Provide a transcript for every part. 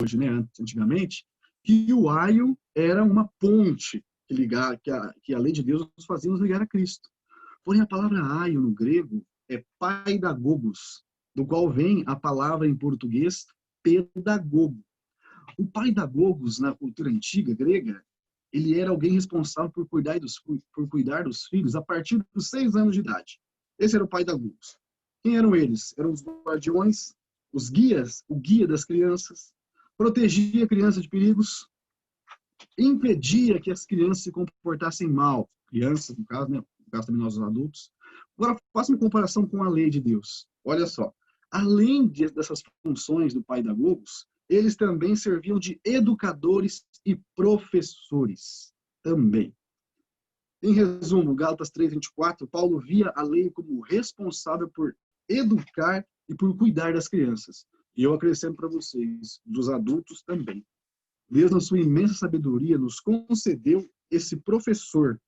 hoje, né, antigamente, que o aio era uma ponte que a lei de Deus nos fazia nos ligar a Cristo. Porém, a palavra aio no grego é paidagogos, do qual vem a palavra em português pedagogo. O paidagogos, na cultura antiga grega, ele era alguém responsável por cuidar dos filhos a partir dos 6 anos de idade. Esse era o paidagogos. Quem eram eles? Eram os guardiões, os guias, o guia das crianças, protegia a criança de perigos, impedia que as crianças se comportassem mal. Crianças, no caso, né? No caso também nós, os adultos. Agora, faça uma comparação com a lei de Deus. Olha só. Além dessas funções do paidagogos, eles também serviam de educadores e professores também. Em resumo, Gálatas 3:24, Paulo via a lei como responsável por educar e por cuidar das crianças. E eu acrescento para vocês, dos adultos também. Deus, na sua imensa sabedoria, nos concedeu esse professor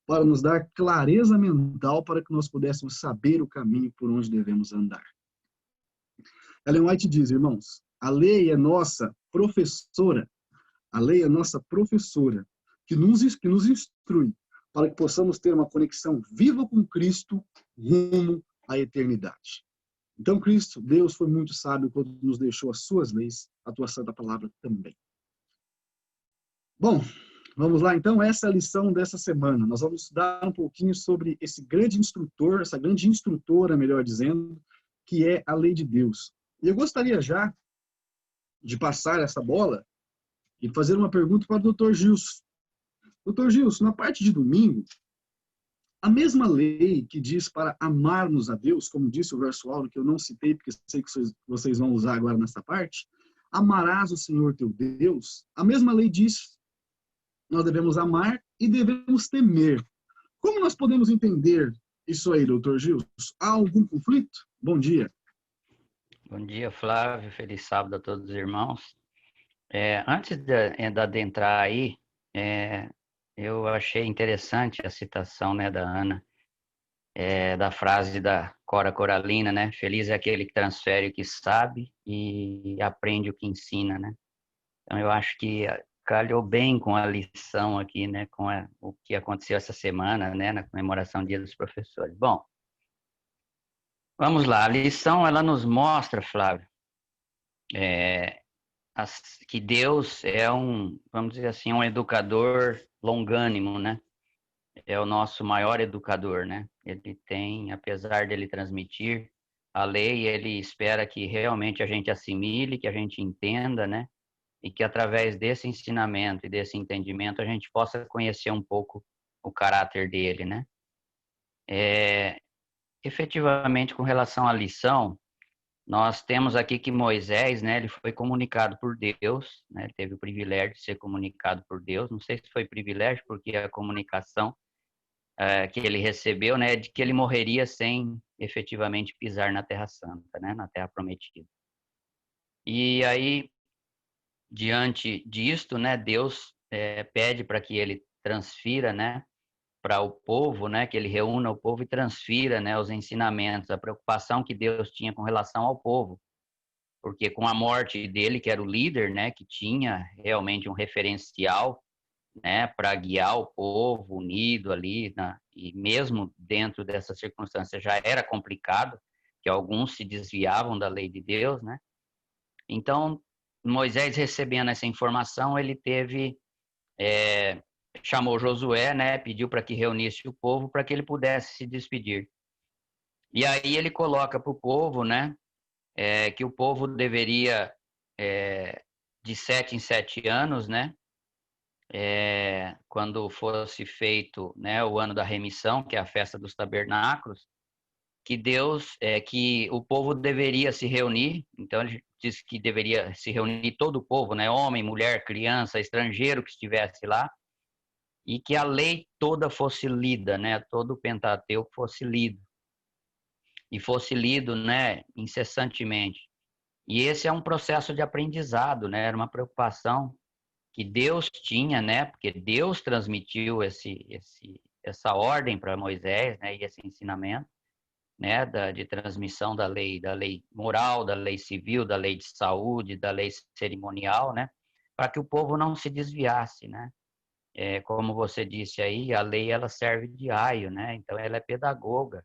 para nos dar clareza mental para que nós pudéssemos saber o caminho por onde devemos andar. Ellen White diz, irmãos, a lei é nossa professora, a lei é nossa professora, que nos instrui para que possamos ter uma conexão viva com Cristo rumo à eternidade. Então, Cristo, Deus foi muito sábio quando nos deixou as suas leis, a tua santa palavra também. Bom, vamos lá então, essa é a lição dessa semana. Nós vamos estudar um pouquinho sobre esse grande instrutor, essa grande instrutora, melhor dizendo, que é a lei de Deus. E eu gostaria já de passar essa bola e fazer uma pergunta para o Dr. Gilson. Dr. Gilson, na parte de domingo, a mesma lei que diz para amarmos a Deus, como disse o verso áureo, que eu não citei, porque sei que vocês vão usar agora nessa parte, amarás o Senhor teu Deus, a mesma lei diz, nós devemos amar e devemos temer. Como nós podemos entender isso aí, Dr. Gilson? Há algum conflito? Bom dia. Bom dia, Flávio. Feliz sábado a todos os irmãos. Antes de adentrar aí, eu achei interessante a citação, né, da Ana, da frase da Cora Coralina, né? Feliz é aquele que transfere o que sabe e aprende o que ensina, né? Então, eu acho que calhou bem com a lição aqui, né? Com o que aconteceu essa semana, né? Na comemoração do Dia dos Professores. Bom, vamos lá. A lição, ela nos mostra, Flávio, que Deus é vamos dizer assim, um educador longânimo, né? É o nosso maior educador, né? Ele tem, apesar dele transmitir a lei, ele espera que realmente a gente assimile, que a gente entenda, né? E que através desse ensinamento e desse entendimento a gente possa conhecer um pouco o caráter dele, né? Efetivamente, com relação à lição, nós temos aqui que Moisés, né, ele foi comunicado por Deus, né, ele teve o privilégio de ser comunicado por Deus. Não sei se foi privilégio, porque a comunicação que ele recebeu, né, de que ele morreria sem efetivamente pisar na Terra Santa, né, na Terra Prometida. E aí, diante disto, né, Deus pede para que ele transfira, né, para o povo, né, que ele reúna o povo e transfira, né, os ensinamentos, a preocupação que Deus tinha com relação ao povo. Porque com a morte dele, que era o líder, né, que tinha realmente um referencial, né, para guiar o povo unido ali, e mesmo dentro dessa circunstância já era complicado, que alguns se desviavam da lei de Deus, né? Então, Moisés recebendo essa informação, ele chamou Josué, né, pediu para que reunisse o povo para que ele pudesse se despedir. E aí ele coloca para o povo, né, que o povo deveria, de 7 em 7 anos, né, quando fosse feito, né, o ano da remissão, que é a festa dos tabernáculos, que o povo deveria se reunir. Então ele diz que deveria se reunir todo o povo, né, homem, mulher, criança, estrangeiro que estivesse lá, e que a lei toda fosse lida, né, todo o Pentateuco fosse lido, e fosse lido, né, incessantemente. E esse é um processo de aprendizado, né, era uma preocupação que Deus tinha, né, porque Deus transmitiu essa ordem para Moisés, né, e esse ensinamento. né, de transmissão da lei moral, da lei civil, da lei de saúde, da lei cerimonial, né, para que o povo não se desviasse, né. Como você disse aí, a lei ela serve de aio, né, então ela é pedagoga,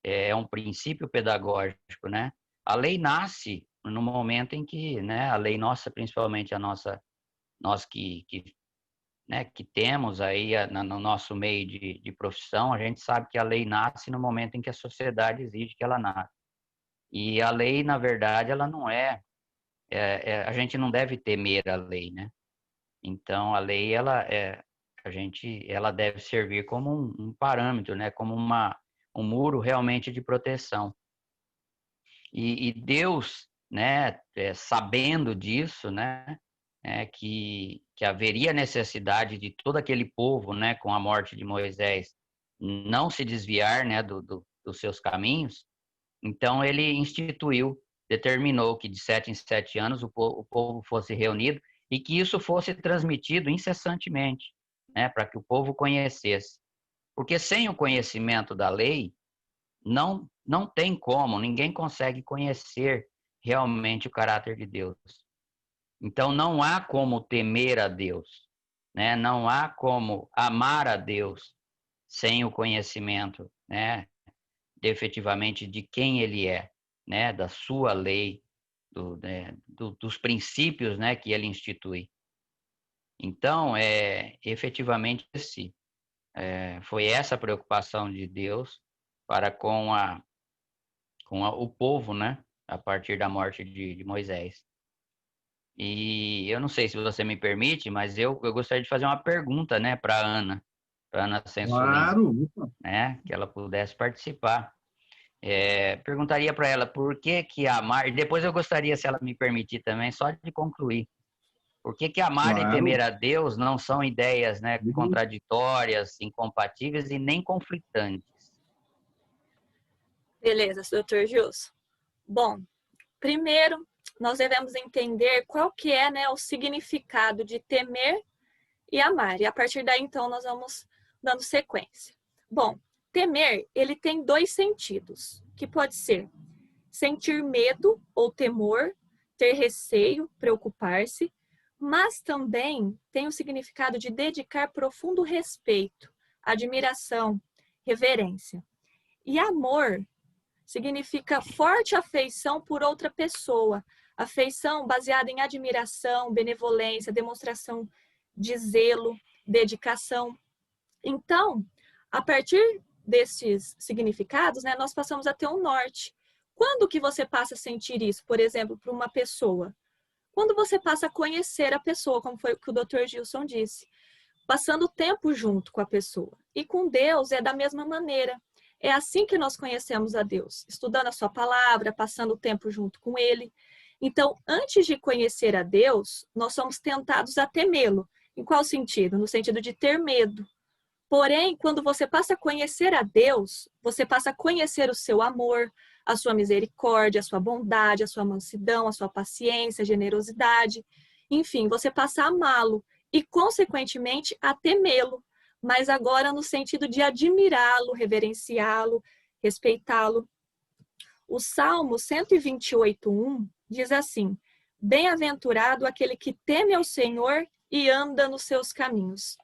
é um princípio pedagógico, né. A lei nasce no momento em que, né, a lei nossa, principalmente a nossa, nós né, que temos aí no nosso meio de profissão, a gente sabe que a lei nasce no momento em que a sociedade exige que ela nasça. E a lei, na verdade, ela não a gente não deve temer a lei, né? Então, a lei, ela deve servir como um parâmetro, né? Como um muro realmente de proteção. E Deus, né, sabendo disso, né, que haveria necessidade de todo aquele povo, né, com a morte de Moisés, não se desviar, né, dos seus caminhos, então ele determinou que de 7 em 7 anos o povo fosse reunido e que isso fosse transmitido incessantemente, né, para que o povo conhecesse. Porque sem o conhecimento da lei, não tem como, ninguém consegue conhecer realmente o caráter de Deus. Então não há como temer a Deus, né? Não há como amar a Deus sem o conhecimento, né, efetivamente de quem ele é, né, da sua lei, dos princípios, né, que ele institui. Então, efetivamente foi essa a preocupação de Deus para com o povo, né? A partir da morte de Moisés. E eu não sei se você me permite, mas eu gostaria de fazer uma pergunta, né, para Ana Sensolin, Claro. né, que ela pudesse participar. Perguntaria para ela por que que amar, e depois eu gostaria, se ela me permitir também, só de concluir. Por que que amar e Claro. temer a Deus não são ideias, né, contraditórias, incompatíveis e nem conflitantes? Beleza, doutor Gilson. Bom, primeiro, nós devemos entender qual que é, né, o significado de temer e amar. E a partir daí, então, nós vamos dando sequência. Bom, temer, ele tem dois sentidos, que pode ser sentir medo ou temor, ter receio, preocupar-se, mas também tem o significado de dedicar profundo respeito, admiração, reverência. E amor significa forte afeição por outra pessoa, afeição baseada em admiração, benevolência, demonstração de zelo, dedicação. Então, a partir desses significados, né, nós passamos a ter um norte. Quando que você passa a sentir isso, por exemplo, para uma pessoa? Quando você passa a conhecer a pessoa, como foi o que o Dr. Gilson disse, passando tempo junto com a pessoa. E com Deus é da mesma maneira. É assim que nós conhecemos a Deus, estudando a sua palavra, passando tempo junto com Ele. Então, antes de conhecer a Deus, nós somos tentados a temê-lo. Em qual sentido? No sentido de ter medo. Porém, quando você passa a conhecer a Deus, você passa a conhecer o seu amor, a sua misericórdia, a sua bondade, a sua mansidão, a sua paciência, a generosidade. Enfim, você passa a amá-lo e, consequentemente, a temê-lo, mas agora no sentido de admirá-lo, reverenciá-lo, respeitá-lo. O Salmo 128:1 diz assim: Bem-aventurado aquele que teme ao Senhor e anda nos seus caminhos.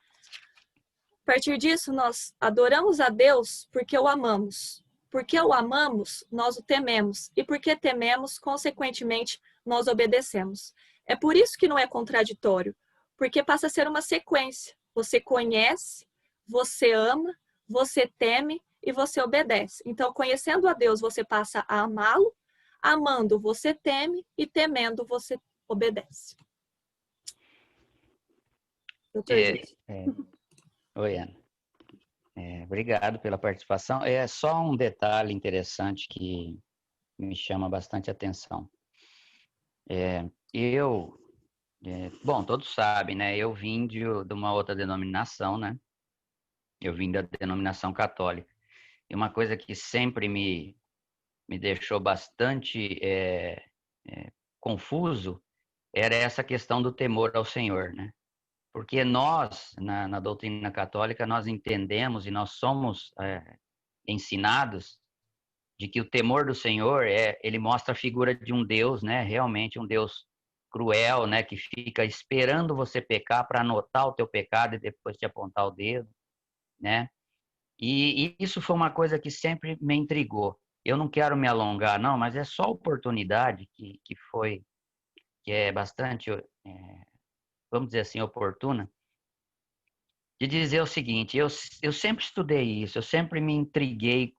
A partir disso, nós adoramos a Deus porque o amamos. Porque o amamos, nós o tememos. E porque tememos, consequentemente, nós obedecemos. É por isso que não é contraditório, porque passa a ser uma sequência. Você conhece, você ama, você teme e você obedece. Então, conhecendo a Deus, você passa a amá-lo, amando, você teme e temendo, você obedece. Doutor Gilson. Oi, Ana. Obrigado pela participação. É só um detalhe interessante que me chama bastante atenção. Bom, todos sabem, né? Eu vim de uma outra denominação, né? Eu vim da denominação católica. E uma coisa que sempre me deixou bastante confuso era essa questão do temor ao Senhor, né? Porque nós, na doutrina católica, nós entendemos e nós somos ensinados de que o temor do Senhor ele mostra a figura de um Deus, né? Realmente um Deus cruel, né? Que fica esperando você pecar para anotar o teu pecado e depois te apontar o dedo, né? E isso foi uma coisa que sempre me intrigou. Eu não quero me alongar, não, mas é só oportunidade que é bastante, vamos dizer assim, oportuna, de dizer o seguinte: eu sempre estudei isso, eu sempre me intriguei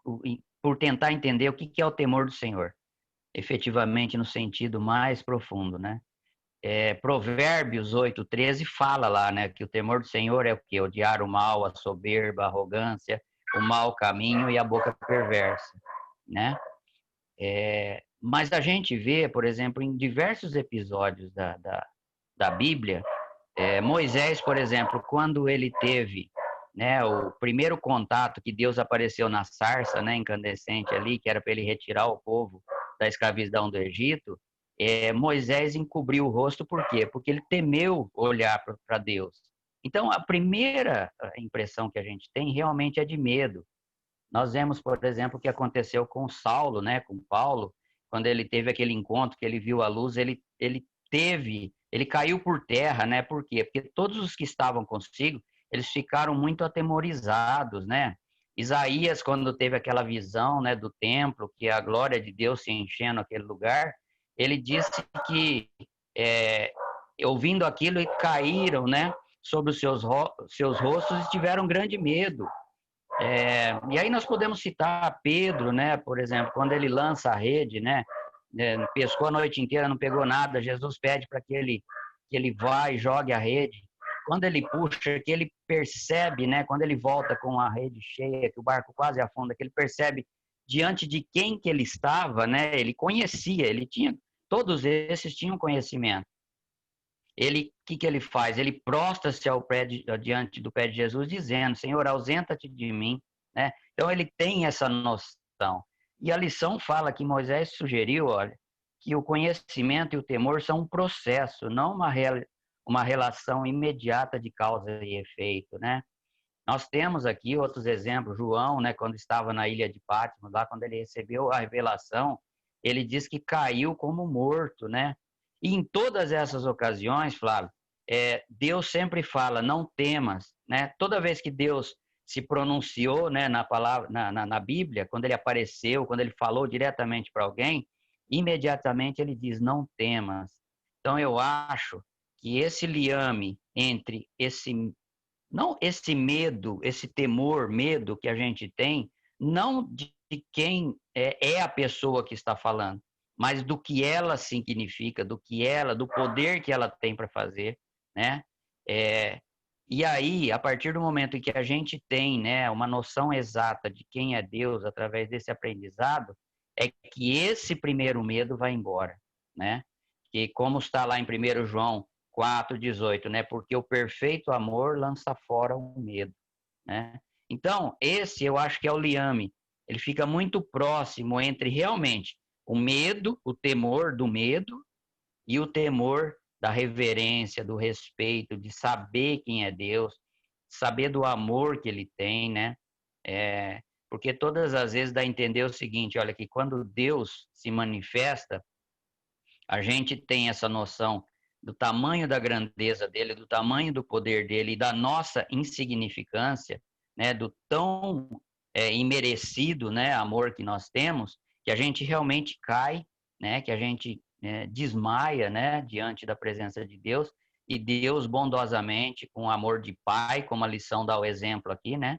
por tentar entender o que é o temor do Senhor, efetivamente no sentido mais profundo, né? Provérbios 8:13 fala lá, né, que o temor do Senhor é o quê? Odiar o mal, a soberba, a arrogância, o mau caminho e a boca perversa, né? Mas a gente vê, por exemplo, em diversos episódios da Bíblia, Moisés, por exemplo, quando ele teve, né, o primeiro contato que Deus apareceu na sarça, né, incandescente ali, que era para ele retirar o povo da escravidão do Egito, Moisés encobriu o rosto, por quê? Porque ele temeu olhar para Deus. Então, a primeira impressão que a gente tem realmente é de medo. Nós vemos, por exemplo, o que aconteceu com Saulo, né, com Paulo, quando ele teve aquele encontro que ele viu a luz, ele caiu por terra, né? Por quê? Porque todos os que estavam consigo, eles ficaram muito atemorizados, né? Isaías, quando teve aquela visão, né, do templo, que a glória de Deus se enchendo aquele lugar, ele disse que, ouvindo aquilo, caíram, né, sobre os seus rostos e tiveram grande medo. E aí nós podemos citar Pedro, né, por exemplo, quando ele lança a rede, né, pescou a noite inteira, não pegou nada, Jesus pede para que ele vá e jogue a rede. Quando ele puxa, que ele percebe, né, quando ele volta com a rede cheia, que o barco quase afunda, que ele percebe diante de quem que ele estava, né, ele conhecia, todos esses tinham conhecimento. O que ele faz? Ele prostra-se diante do pé de Jesus, dizendo: Senhor, ausenta-te de mim, né? Então ele tem essa noção. E a lição fala que Moisés sugeriu, olha, que o conhecimento e o temor são um processo, não uma relação imediata de causa e efeito, né? Nós temos aqui outros exemplos. João, né, quando estava na ilha de Patmos, lá quando ele recebeu a revelação, ele diz que caiu como morto, né? E em todas essas ocasiões, Flávio, Deus sempre fala: não temas, né? Toda vez que Deus se pronunciou, né, na palavra, na Bíblia, quando ele apareceu, quando ele falou diretamente para alguém, imediatamente ele diz: não temas. Então eu acho que esse liame entre não esse medo, esse temor, medo que a gente tem, não de quem é a pessoa que está falando, mas do que ela significa, do poder que ela tem para fazer, né? E aí, a partir do momento em que a gente tem, né, uma noção exata de quem é Deus através desse aprendizado, é que esse primeiro medo vai embora, né? Que como está lá em 1 João 4:18, né? Porque o perfeito amor lança fora o medo, né? Então, esse eu acho que é o liame. Ele fica muito próximo entre realmente o medo, o temor do medo e o temor da reverência, do respeito, de saber quem é Deus, saber do amor que ele tem, né? Porque todas as vezes dá a entender o seguinte, olha, que quando Deus se manifesta, a gente tem essa noção do tamanho da grandeza dele, do tamanho do poder dele e da nossa insignificância, né, do tão imerecido, né, amor que nós temos, que a gente realmente cai, né, que a gente desmaia, né, diante da presença de Deus, e Deus bondosamente, com amor de pai, como a lição dá o exemplo aqui, né,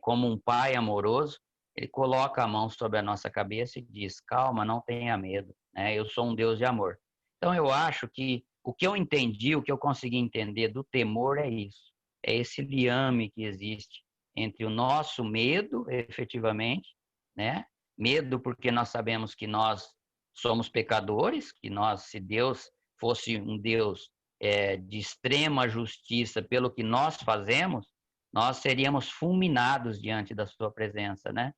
como um pai amoroso, ele coloca a mão sobre a nossa cabeça e diz: calma, não tenha medo, né? Eu sou um Deus de amor. Então eu acho que o que eu entendi, o que eu consegui entender do temor é isso, é esse liame que existe entre o nosso medo, efetivamente, né? Medo porque nós sabemos que nós somos pecadores, que nós, se Deus fosse um Deus de extrema justiça pelo que nós fazemos, nós seríamos fulminados diante da sua presença, né?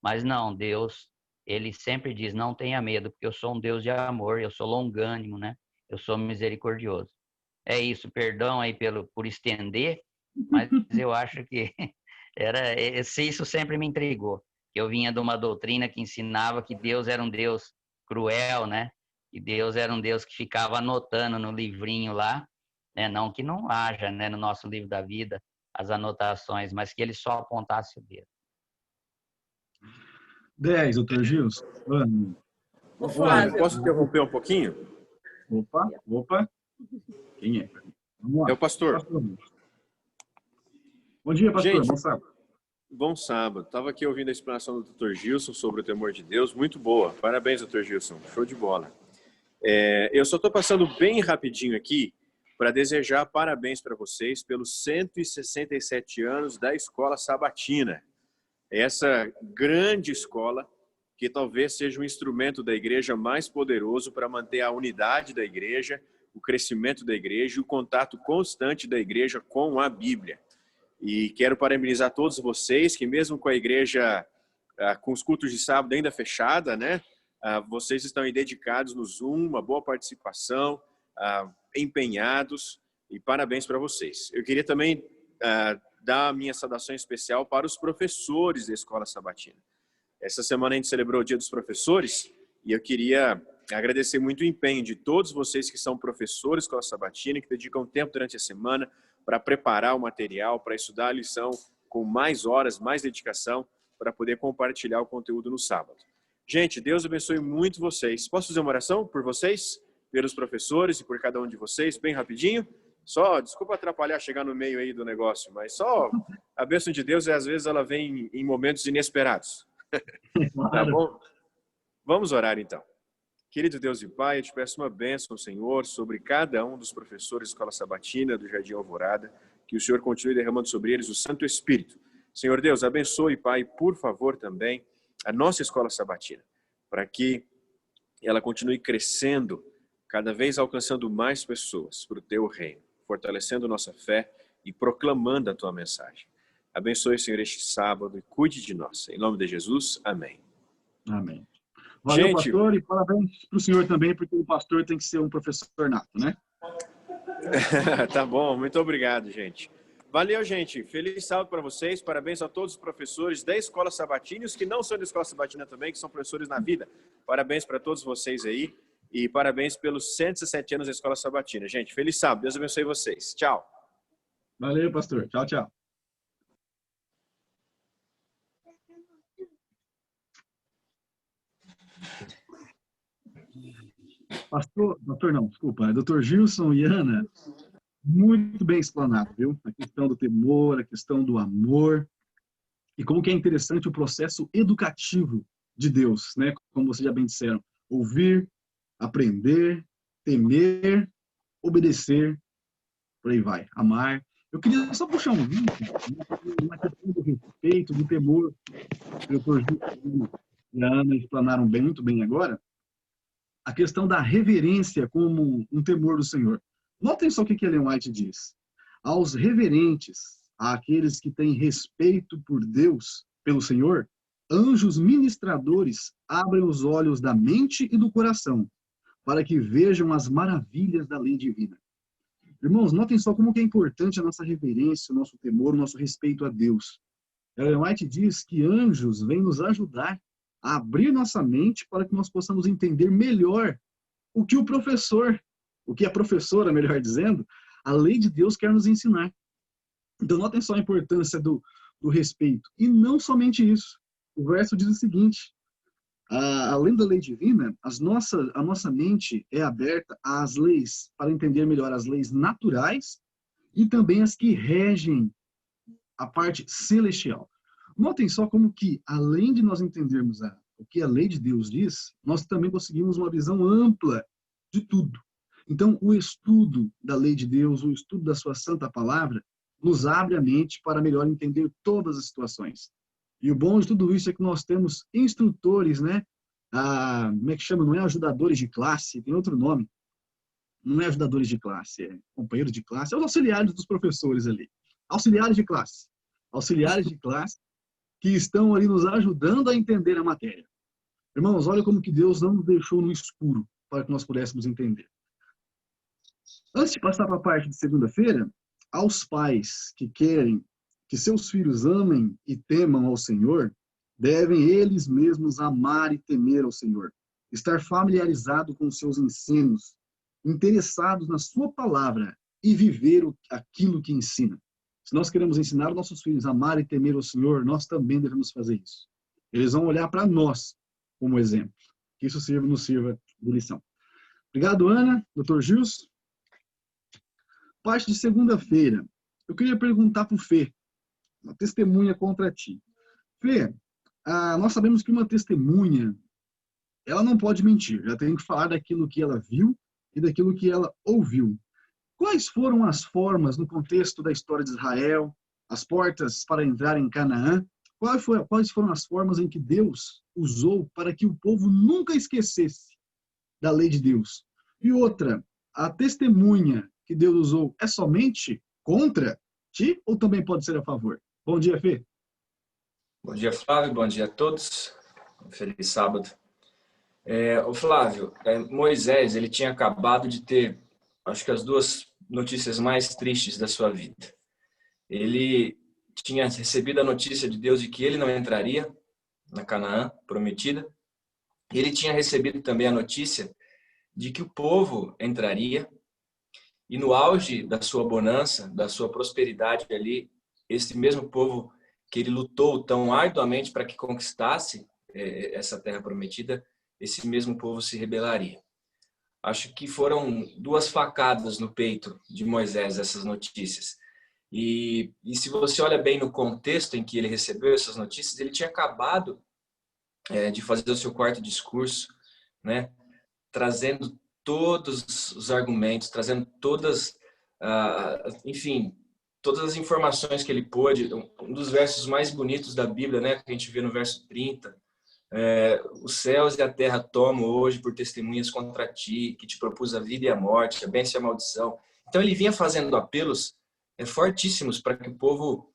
Mas não, Deus, ele sempre diz: não tenha medo, porque eu sou um Deus de amor, eu sou longânimo, né? Eu sou misericordioso. É isso, perdão aí por estender, mas eu acho que isso sempre me intrigou. eu vinha de uma doutrina que ensinava que Deus era um Deus cruel, né? Que Deus era um Deus que ficava anotando no livrinho lá, né? Não que não haja, né, no nosso livro da vida as anotações, mas que ele só apontasse o dedo. 10, doutor Gilson. O Flávio, Flávio. posso interromper um pouquinho? Opa. Quem é? Vamos lá. É o pastor. Bom dia, pastor. Gente, bom sábado. Bom sábado. Estava aqui ouvindo a explanação do Dr. Gilson sobre o temor de Deus. Muito boa. Parabéns, Dr. Gilson. Show de bola. Eu só estou passando bem rapidinho aqui para desejar parabéns para vocês pelos 167 anos da Escola Sabatina. Essa grande escola que talvez seja um instrumento da igreja mais poderoso para manter a unidade da igreja, o crescimento da igreja e o contato constante da igreja com a Bíblia. E quero parabenizar todos vocês que mesmo com a igreja, com os cultos de sábado ainda fechada, né? Vocês estão aí dedicados no Zoom, uma boa participação, empenhados, e parabéns para vocês. Eu queria também dar a minha saudação especial para os professores da Escola Sabatina. Essa semana a gente celebrou o Dia dos Professores e eu queria agradecer muito o empenho de todos vocês que são professores da Escola Sabatina, que dedicam tempo durante a semana para preparar o material, para estudar a lição com mais horas, mais dedicação, para poder compartilhar o conteúdo no sábado. Gente, Deus abençoe muito vocês. Posso fazer uma oração por vocês, pelos professores e por cada um de vocês, bem rapidinho? Só, desculpa atrapalhar, chegar no meio aí do negócio, mas só a bênção de Deus, às vezes, ela vem em momentos inesperados. Tá bom? Vamos orar, então. Querido Deus e Pai, eu te peço uma bênção, Senhor, sobre cada um dos professores da Escola Sabatina, do Jardim Alvorada, que o Senhor continue derramando sobre eles o Santo Espírito. Senhor Deus, abençoe, Pai, por favor, também, a nossa Escola Sabatina, para que ela continue crescendo, cada vez alcançando mais pessoas para o Teu reino, fortalecendo nossa fé e proclamando a Tua mensagem. Abençoe, Senhor, este sábado e cuide de nós. Em nome de Jesus, amém. Amém. Valeu, Gente, pastor, e parabéns para o senhor também, porque o pastor tem que ser um professor nato, né? Tá bom, muito obrigado, gente. Valeu, gente. Feliz sábado para vocês. Parabéns a todos os professores da Escola Sabatina e os que não são da Escola Sabatina também, que são professores na vida. Parabéns para todos vocês aí e parabéns pelos 107 anos da Escola Sabatina. Gente, feliz sábado. Deus abençoe vocês. Tchau. Valeu, pastor. Tchau, tchau. Pastor não, desculpa, Dr. Gilson e Ana, muito bem explanado, viu? A questão do temor, a questão do amor, e como que é interessante o processo educativo de Deus, né? Como vocês já bem disseram, ouvir, aprender, temer, obedecer, por aí vai, amar. Eu queria só puxar um vídeo, uma questão do respeito, do temor, que o Dr. Gilson e a Ana explanaram bem, muito bem agora, a questão da reverência como um temor do Senhor. Notem só o que Ellen White diz. Aos reverentes, àqueles que têm respeito por Deus, pelo Senhor, anjos ministradores abrem os olhos da mente e do coração, para que vejam as maravilhas da lei divina. Irmãos, notem só como que é importante a nossa reverência, o nosso temor, o nosso respeito a Deus. Ellen White diz que anjos vêm nos ajudar a abrir nossa mente para que nós possamos entender melhor o que o professor, o que a professora, melhor dizendo, a lei de Deus quer nos ensinar. Então, notem só a importância do respeito. E não somente isso. O verso diz o seguinte, além da lei divina, a nossa mente é aberta às leis, para entender melhor as leis naturais e também as que regem a parte celestial. Notem só como que, além de nós entendermos o que a lei de Deus diz, nós também conseguimos uma visão ampla de tudo. Então, o estudo da lei de Deus, o estudo da sua santa palavra, nos abre a mente para melhor entender todas as situações. E o bom de tudo isso é que nós temos instrutores, né? Como é que chama? Não é ajudadores de classe, tem outro nome. Não é ajudadores de classe, é companheiros de classe, é os auxiliares dos professores ali. Auxiliares de classe. Auxiliares de classe que estão ali nos ajudando a entender a matéria. Irmãos, olha como que Deus não nos deixou no escuro para que nós pudéssemos entender. Antes de passar para a parte de segunda-feira, aos pais que querem que seus filhos amem e temam ao Senhor, Devem eles mesmos amar e temer ao Senhor, estar familiarizado com os seus ensinos, interessados na sua palavra e viver aquilo que ensina. Se nós queremos ensinar nossos filhos a amar e temer ao Senhor, nós também devemos fazer isso. Eles vão olhar para nós como exemplo. Que isso nos sirva de lição. Obrigado, Ana. Dr. Gilson. Parte de segunda-feira. Eu queria perguntar para o Fê, uma testemunha contra ti. Fê, nós sabemos que uma testemunha, ela não pode mentir. Ela tem que falar daquilo que ela viu e daquilo que ela ouviu. Quais foram as formas, no contexto da história de Israel, as portas para entrar em Canaã? Quais foram as formas em que Deus usou para que o povo nunca esquecesse da lei de Deus? E outra, a testemunha que Deus usou é somente contra ti ou também pode ser a favor? Bom dia, Fê. Bom dia, Flávio. Bom dia a todos. Feliz sábado. O Flávio, Moisés, ele tinha acabado de ter, acho que as duas notícias mais tristes da sua vida. Ele tinha recebido a notícia de Deus de que ele não entraria na Canaã prometida. Ele tinha recebido também a notícia de que o povo entraria. E no auge da sua bonança, da sua prosperidade ali, esse mesmo povo que ele lutou tão arduamente para que conquistasse essa terra prometida, esse mesmo povo se rebelaria. Acho que foram duas facadas no peito de Moisés essas notícias. E se você olha bem no contexto em que ele recebeu essas notícias, ele tinha acabado de fazer o seu quarto discurso, né, trazendo todos os argumentos, trazendo todas, enfim, todas as informações que ele pôde. Um dos versos mais bonitos da Bíblia, né, que a gente vê no verso 30, os céus e a terra tomam hoje por testemunhas contra ti, que te propus a vida e a morte, a bênção e a maldição. Então ele vinha fazendo apelos fortíssimos para que o povo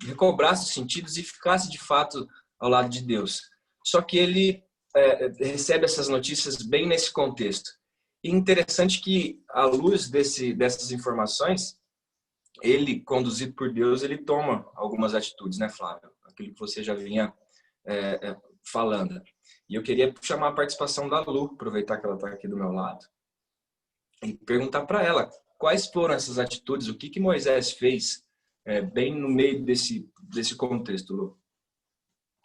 recobrasse os sentidos e ficasse de fato ao lado de Deus. Só que ele recebe essas notícias bem nesse contexto. E interessante que, à luz dessas informações, ele, conduzido por Deus, ele toma algumas atitudes, né, Flávio? Aquilo que você já vinha falando. E eu queria chamar a participação da Lu, aproveitar que ela está aqui do meu lado, e perguntar para ela quais foram essas atitudes, o que Moisés fez bem no meio desse contexto, Lu.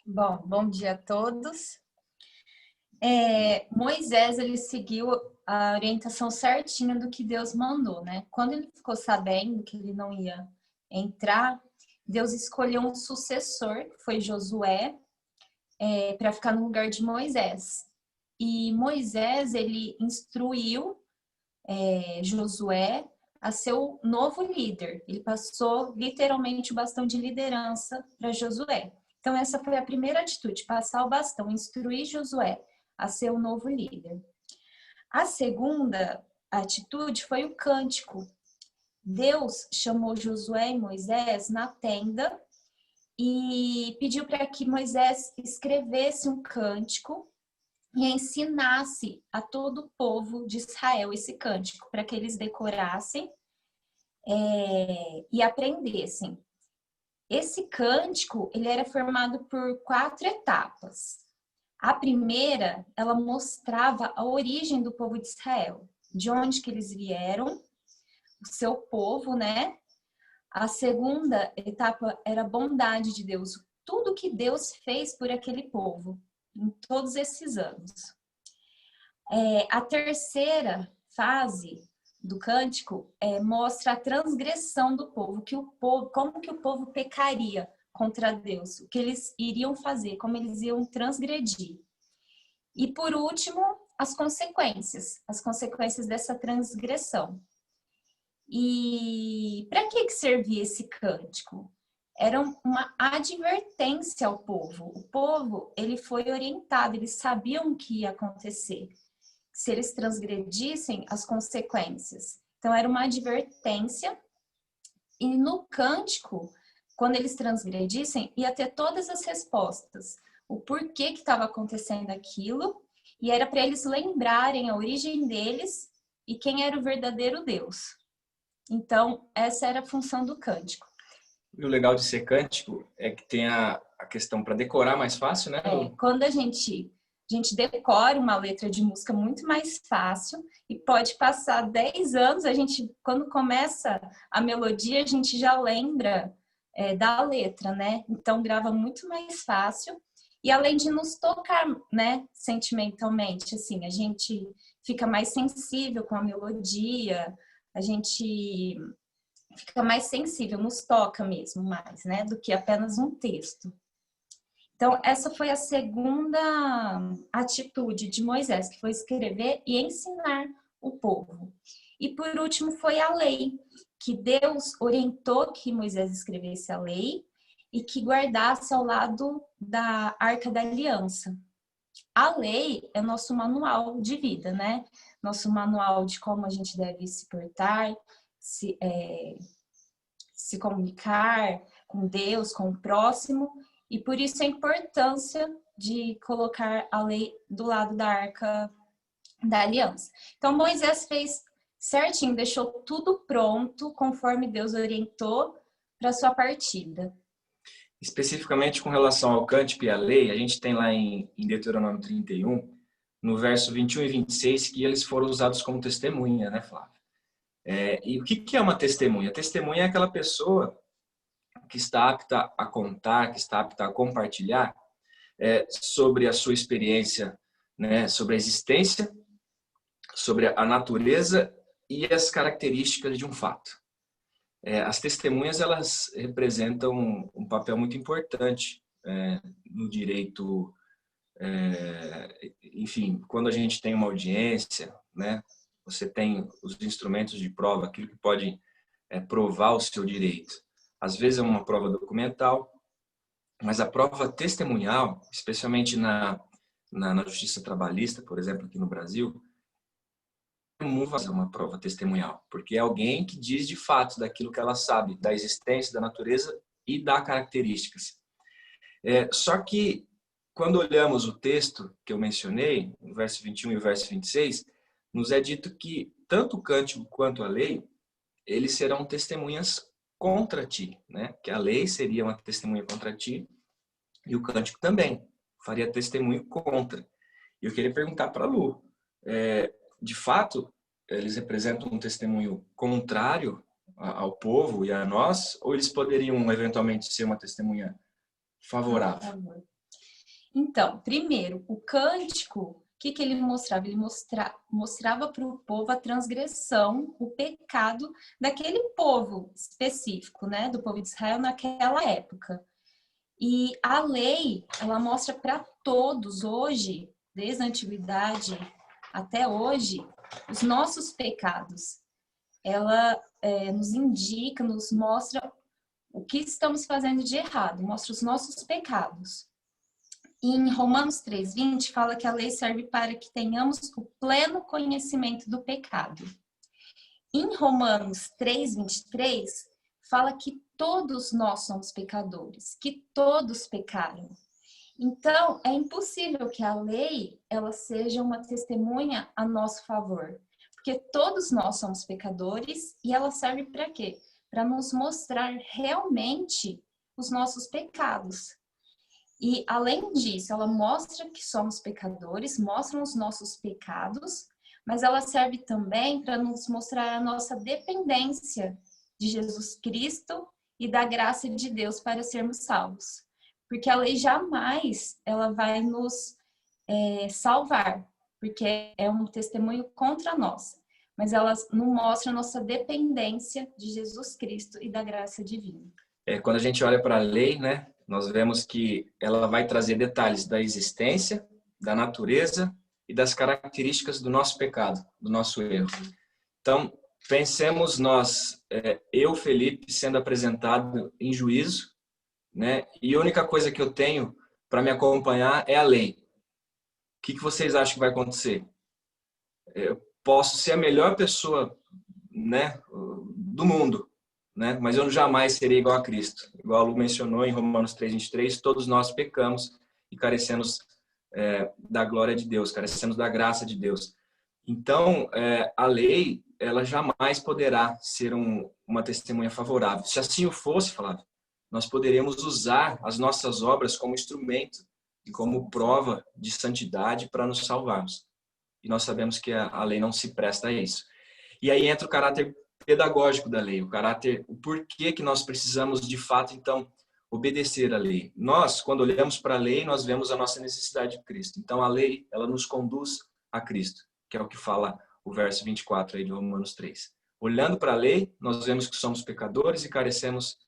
Bom dia a todos. Moisés, ele seguiu a orientação certinha do que Deus mandou, né? Quando ele ficou sabendo que ele não ia entrar, Deus escolheu um sucessor, que foi Josué, para ficar no lugar de Moisés. E Moisés, ele instruiu Josué a ser o novo líder. Ele passou literalmente o bastão de liderança para Josué. Então essa foi a primeira atitude, passar o bastão, instruir Josué a ser o novo líder. A segunda atitude foi o cântico. Deus chamou Josué e Moisés na tenda e pediu para que Moisés escrevesse um cântico e ensinasse a todo o povo de Israel esse cântico, para que eles decorassem e aprendessem. Esse cântico, ele era formado por 4 etapas. A primeira, ela mostrava a origem do povo de Israel, de onde que eles vieram, o seu povo, né? A segunda etapa era a bondade de Deus, tudo que Deus fez por aquele povo em todos esses anos. A terceira fase do cântico mostra a transgressão do povo, como que o povo pecaria contra Deus, o que eles iriam fazer, como eles iam transgredir. E por último, as consequências dessa transgressão. E para que servia esse cântico? Era uma advertência ao povo. O povo, ele foi orientado, eles sabiam o que ia acontecer. Se eles transgredissem, as consequências. Então, era uma advertência. E no cântico, quando eles transgredissem, ia ter todas as respostas. O porquê que estava acontecendo aquilo. E era para eles lembrarem a origem deles e quem era o verdadeiro Deus. Então, essa era a função do cântico. E o legal de ser cântico é que tem a questão para decorar mais fácil, né? Quando a gente decora uma letra de música muito mais fácil e pode passar 10 anos, quando começa a melodia, a gente já lembra da letra, né? Então grava muito mais fácil. E além de nos tocar, né, sentimentalmente, assim, a gente fica mais sensível com a melodia, a gente fica mais sensível, nos toca mesmo mais, né, do que apenas um texto. Então, essa foi a segunda atitude de Moisés, que foi escrever e ensinar o povo. E por último foi a lei, que Deus orientou que Moisés escrevesse a lei e que guardasse ao lado da Arca da Aliança. A lei é nosso manual de vida, né? Nosso manual de como a gente deve se portar, se comunicar com Deus, com o próximo, e por isso a importância de colocar a lei do lado da Arca da Aliança. Então Moisés fez certinho, deixou tudo pronto, conforme Deus orientou para sua partida. Especificamente com relação ao cântico e à lei, a gente tem lá em Deuteronômio 31, no verso 21 e 26, que eles foram usados como testemunha, né, Flávio? E o que é uma testemunha? Testemunha é aquela pessoa que está apta a contar, que está apta a compartilhar sobre a sua experiência, né, sobre a existência, sobre a natureza e as características de um fato. As testemunhas, elas representam um papel muito importante no direito, enfim, quando a gente tem uma audiência, né, você tem os instrumentos de prova, aquilo que pode provar o seu direito. Às vezes é uma prova documental, mas a prova testemunhal, especialmente na justiça trabalhista, por exemplo, aqui no Brasil, é comum fazer uma prova testemunhal, porque é alguém que diz de fato daquilo que ela sabe, da existência, da natureza e das características. Só que, quando olhamos o texto que eu mencionei, o verso 21 e o verso 26, nos é dito que tanto o cântico quanto a lei, eles serão testemunhas contra ti, né? Que a lei seria uma testemunha contra ti e o cântico também faria testemunho contra. E eu queria perguntar para a Lu, de fato, eles representam um testemunho contrário ao povo e a nós, ou eles poderiam eventualmente ser uma testemunha favorável? Então, primeiro, o cântico, o que ele mostrava? Ele mostrava para o povo a transgressão, o pecado daquele povo específico, né? Do povo de Israel naquela época. E a lei, ela mostra para todos hoje, desde a antiguidade até hoje, os nossos pecados. Ela nos indica, nos mostra o que estamos fazendo de errado, mostra os nossos pecados. E em Romanos 3:20 fala que a lei serve para que tenhamos o pleno conhecimento do pecado. Em Romanos 3:23 fala que todos nós somos pecadores, que todos pecaram. Então, é impossível que a lei ela seja uma testemunha a nosso favor, porque todos nós somos pecadores e ela serve para quê? Para nos mostrar realmente os nossos pecados. E, além disso, ela mostra que somos pecadores, mostra os nossos pecados, mas ela serve também para nos mostrar a nossa dependência de Jesus Cristo e da graça de Deus para sermos salvos. Porque a lei jamais ela vai nos salvar, porque é um testemunho contra nós. Mas ela nos mostra a nossa dependência de Jesus Cristo e da graça divina. Quando a gente olha para a lei, né, nós vemos que ela vai trazer detalhes da existência, da natureza e das características do nosso pecado, do nosso erro. Então, pensemos nós, eu, Felipe, sendo apresentado em juízo, né, e a única coisa que eu tenho para me acompanhar é a lei. O que vocês acham que vai acontecer? Eu posso ser a melhor pessoa, né, do mundo, né? Mas eu jamais serei igual a Cristo. Igual a Lu mencionou em Romanos 3:23, todos nós pecamos e carecemos da glória de Deus, carecemos da graça de Deus. Então, a lei, ela jamais poderá ser uma testemunha favorável. Se assim o fosse, Flávio, nós poderemos usar as nossas obras como instrumento e como prova de santidade para nos salvarmos. E nós sabemos que a lei não se presta a isso. E aí entra o caráter pedagógico da lei, o porquê que nós precisamos, de fato, então, obedecer à lei. Nós, quando olhamos para a lei, nós vemos a nossa necessidade de Cristo. Então, a lei, ela nos conduz a Cristo, que é o que fala o verso 24 aí de Romanos 3. Olhando para a lei, nós vemos que somos pecadores e carecemos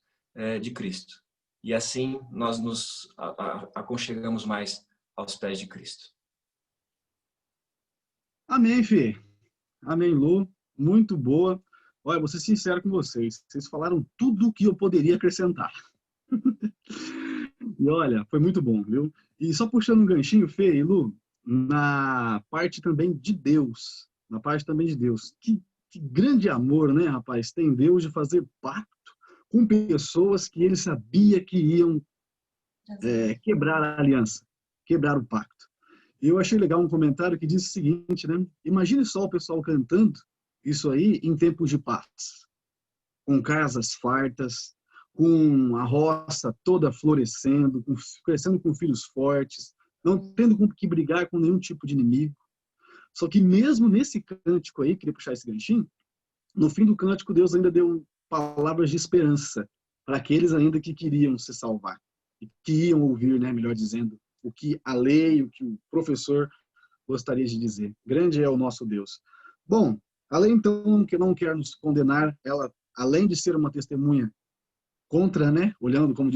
de Cristo. E assim, nós nos aconchegamos mais aos pés de Cristo. Amém, Fê. Amém, Lu. Muito boa. Olha, vou ser sincero com vocês. Vocês falaram tudo o que eu poderia acrescentar. E olha, foi muito bom, viu? E só puxando um ganchinho, Fê e Lu, na parte também de Deus. Na parte também de Deus. Que grande amor, né, rapaz? Tem Deus de fazer pacto com pessoas que ele sabia que iam quebrar a aliança, quebrar o pacto. E eu achei legal um comentário que diz o seguinte, né? Imagine só o pessoal cantando isso aí em tempos de paz, com casas fartas, com a roça toda florescendo, crescendo com filhos fortes, não tendo que brigar com nenhum tipo de inimigo. Só que mesmo nesse cântico aí, queria puxar esse ganchinho, no fim do cântico Deus ainda deu palavras de esperança para aqueles ainda que queriam se salvar, e que iam ouvir, né, melhor dizendo, o que a lei, o que o professor gostaria de dizer. Grande é o nosso Deus. Bom, a lei, então, que não quer nos condenar, ela, além de ser uma testemunha contra, né, olhando, como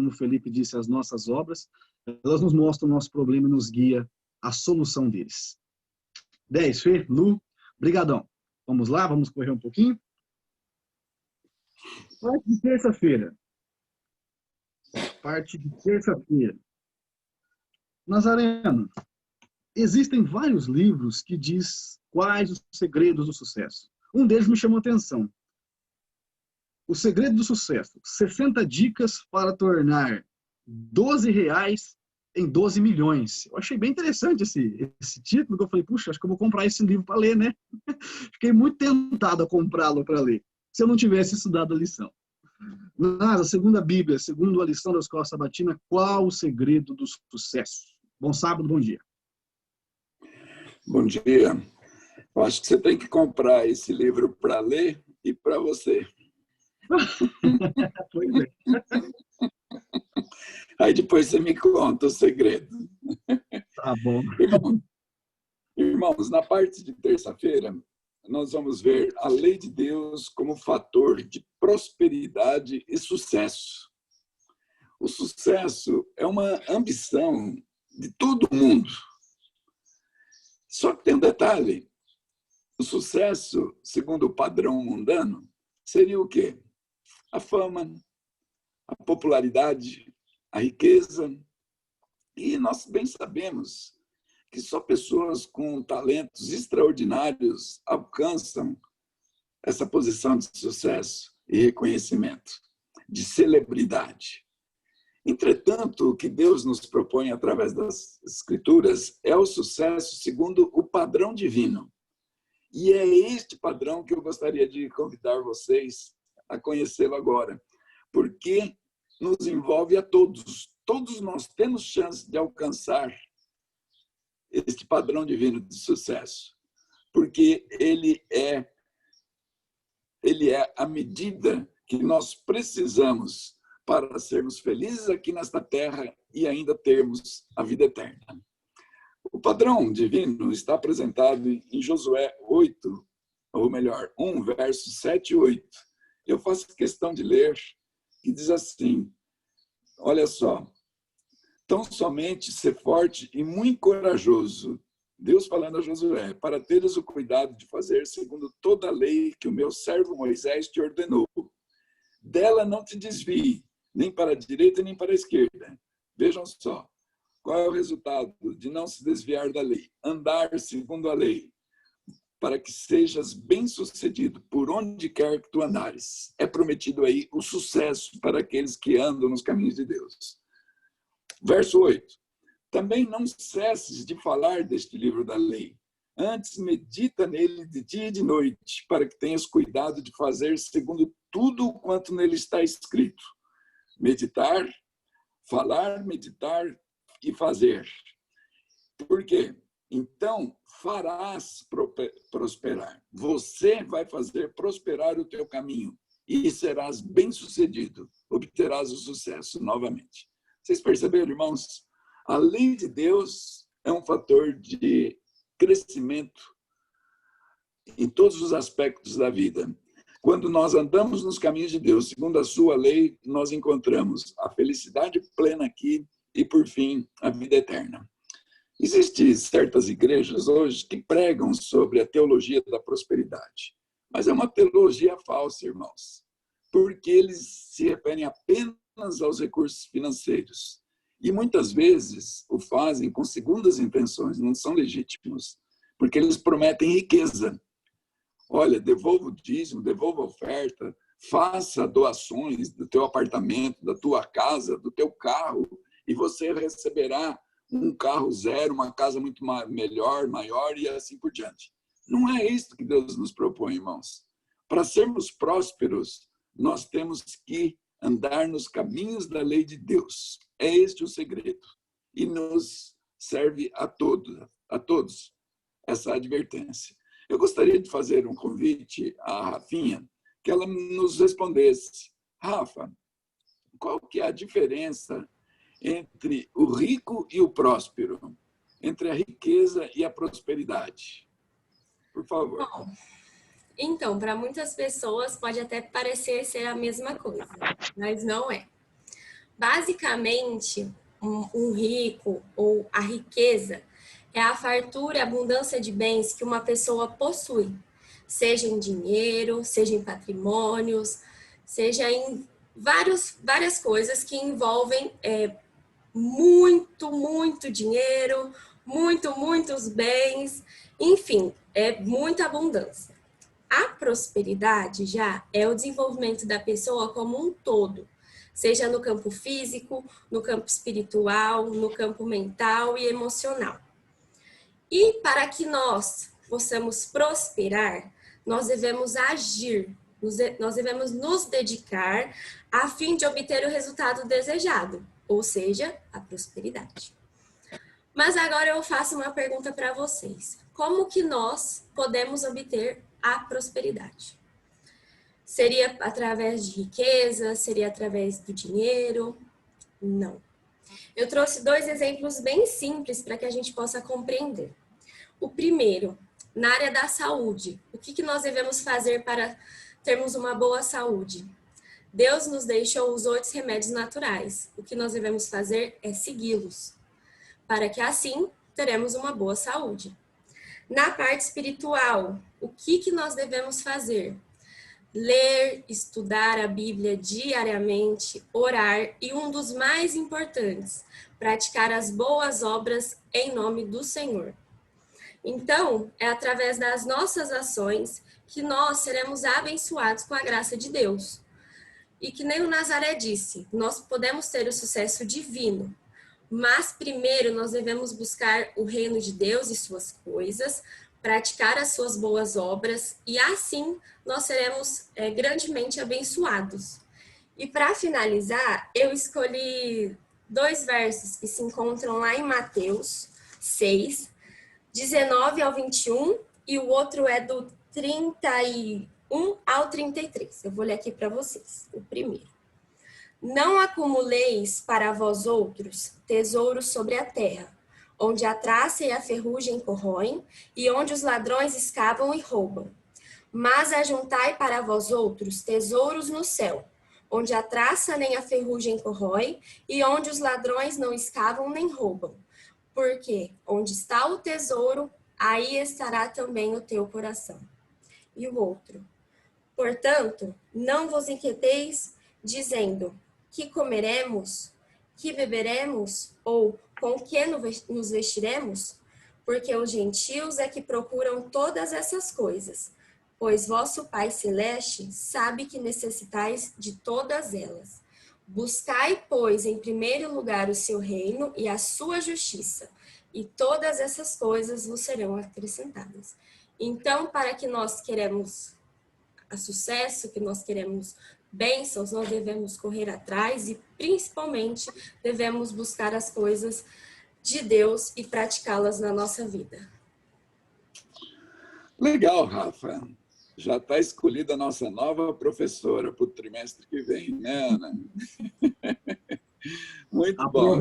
o Felipe disse, as nossas obras, elas nos mostram o nosso problema e nos guia a solução deles. 10, Fê, Lu, brigadão. Vamos lá, vamos correr um pouquinho. Parte de terça-feira. Parte de terça-feira. Nazareno, existem vários livros que diz quais os segredos do sucesso. Um deles me chamou a atenção. O segredo do sucesso. 60 dicas para tornar R$12 em 12 milhões. Eu achei bem interessante esse título, que eu falei, puxa, acho que eu vou comprar esse livro para ler, né? Fiquei muito tentado a comprá-lo para ler, se eu não tivesse estudado a lição. Mas, segundo a Bíblia, segundo a lição da Escola Sabatina, qual o segredo do sucesso? Bom sábado, bom dia. Bom dia. Eu acho que você tem que comprar esse livro para ler e para você. Pois é. Aí depois você me conta o segredo. Tá bom. Irmãos, na parte de terça-feira, nós vamos ver a lei de Deus como fator de prosperidade e sucesso. O sucesso é uma ambição de todo mundo. Só que tem um detalhe. O sucesso, segundo o padrão mundano, seria o quê? A fama, a popularidade, a riqueza. E nós bem sabemos que só pessoas com talentos extraordinários alcançam essa posição de sucesso e reconhecimento, de celebridade. Entretanto, o que Deus nos propõe através das Escrituras é o sucesso segundo o padrão divino. E é este padrão que eu gostaria de convidar vocês a conhecê-lo agora, porque nos envolve a todos. Todos nós temos chance de alcançar este padrão divino de sucesso, porque ele é a medida que nós precisamos para sermos felizes aqui nesta terra e ainda termos a vida eterna. O padrão divino está apresentado em Josué 8, ou melhor, 1, versos 7 e 8. Eu faço questão de ler, que diz assim, olha só, tão somente ser forte e muito corajoso, Deus falando a Josué, para teres o cuidado de fazer segundo toda a lei que o meu servo Moisés te ordenou. Dela não te desvie, nem para a direita nem para a esquerda. Vejam só, qual é o resultado de não se desviar da lei? Andar segundo a lei, para que sejas bem-sucedido por onde quer que tu andares. É prometido aí o sucesso para aqueles que andam nos caminhos de Deus. Verso 8. Também não cesses de falar deste livro da lei. Antes, medita nele de dia e de noite, para que tenhas cuidado de fazer segundo tudo quanto nele está escrito. meditar, falar, meditar e fazer. Por quê? Então, farás prosperar. Você vai fazer prosperar o teu caminho e serás bem-sucedido. Obterás o sucesso novamente. Vocês perceberam, irmãos? A lei de Deus é um fator de crescimento em todos os aspectos da vida. Quando nós andamos nos caminhos de Deus, segundo a sua lei, nós encontramos a felicidade plena aqui e, por fim, a vida eterna. Existem certas igrejas hoje que pregam sobre a teologia da prosperidade, mas é uma teologia falsa, irmãos, porque eles se referem apenas aos recursos financeiros e muitas vezes o fazem com segundas intenções, não são legítimos, porque eles prometem riqueza. Olha, devolva o dízimo, devolva a oferta, faça doações do teu apartamento, da tua casa, do teu carro, e você receberá um carro zero, uma casa muito melhor, maior e assim por diante. Não é isso que Deus nos propõe, irmãos. Para sermos prósperos, nós temos que andar nos caminhos da lei de Deus. É este o segredo. E nos serve a todos essa advertência. Eu gostaria de fazer um convite à Rafinha, que ela nos respondesse. Rafa, qual que é a diferença entre o rico e o próspero, entre a riqueza e a prosperidade? Por favor. Bom, então, para muitas pessoas pode até parecer ser a mesma coisa, mas não é. Basicamente, um rico ou a riqueza é a fartura e abundância de bens que uma pessoa possui, seja em dinheiro, seja em patrimônios, seja em várias coisas que envolvem muito dinheiro, muitos bens, enfim, é muita abundância. A prosperidade já é o desenvolvimento da pessoa como um todo, seja no campo físico, no campo espiritual, no campo mental e emocional. E para que nós possamos prosperar, nós devemos agir, nós devemos nos dedicar a fim de obter o resultado desejado, ou seja, a prosperidade. Mas agora eu faço uma pergunta para vocês. Como que nós podemos obter a prosperidade? Seria através de riqueza? Seria através do dinheiro? Não. Eu trouxe 2 exemplos bem simples para que a gente possa compreender. O primeiro, na área da saúde. O que nós devemos fazer para termos uma boa saúde? Deus nos deixou os 8 remédios naturais. O que nós devemos fazer é segui-los, para que assim teremos uma boa saúde. Na parte espiritual, o que nós devemos fazer? Ler, estudar a Bíblia diariamente, orar e um dos mais importantes, praticar as boas obras em nome do Senhor. Então, é através das nossas ações que nós seremos abençoados com a graça de Deus. E que nem o Nazaré disse, nós podemos ter o sucesso divino, mas primeiro nós devemos buscar o reino de Deus e suas coisas, praticar as suas boas obras e assim nós seremos grandemente abençoados. E para finalizar, eu escolhi 2 versos que se encontram lá em Mateus 6, 19 ao 21 e o outro é do 31 ao 33. Eu vou ler aqui para vocês. O primeiro. Não acumuleis para vós outros tesouros sobre a terra, onde a traça e a ferrugem corroem, e onde os ladrões escavam e roubam. Mas ajuntai para vós outros tesouros no céu, onde a traça nem a ferrugem corrói, e onde os ladrões não escavam nem roubam. Porque onde está o tesouro, aí estará também o teu coração. E o outro. Portanto, não vos inquieteis, dizendo, que comeremos, que beberemos, ou com que nos vestiremos? Porque os gentios é que procuram todas essas coisas, pois vosso Pai Celeste sabe que necessitais de todas elas. Buscai, pois, em primeiro lugar o seu reino e a sua justiça, e todas essas coisas vos serão acrescentadas. Então, para que nós queremos a sucesso, que nós queremos bênçãos, nós devemos correr atrás e, principalmente, devemos buscar as coisas de Deus e praticá-las na nossa vida. Legal, Rafa. Já está escolhida a nossa nova professora para o trimestre que vem, né, Ana? Muito bom,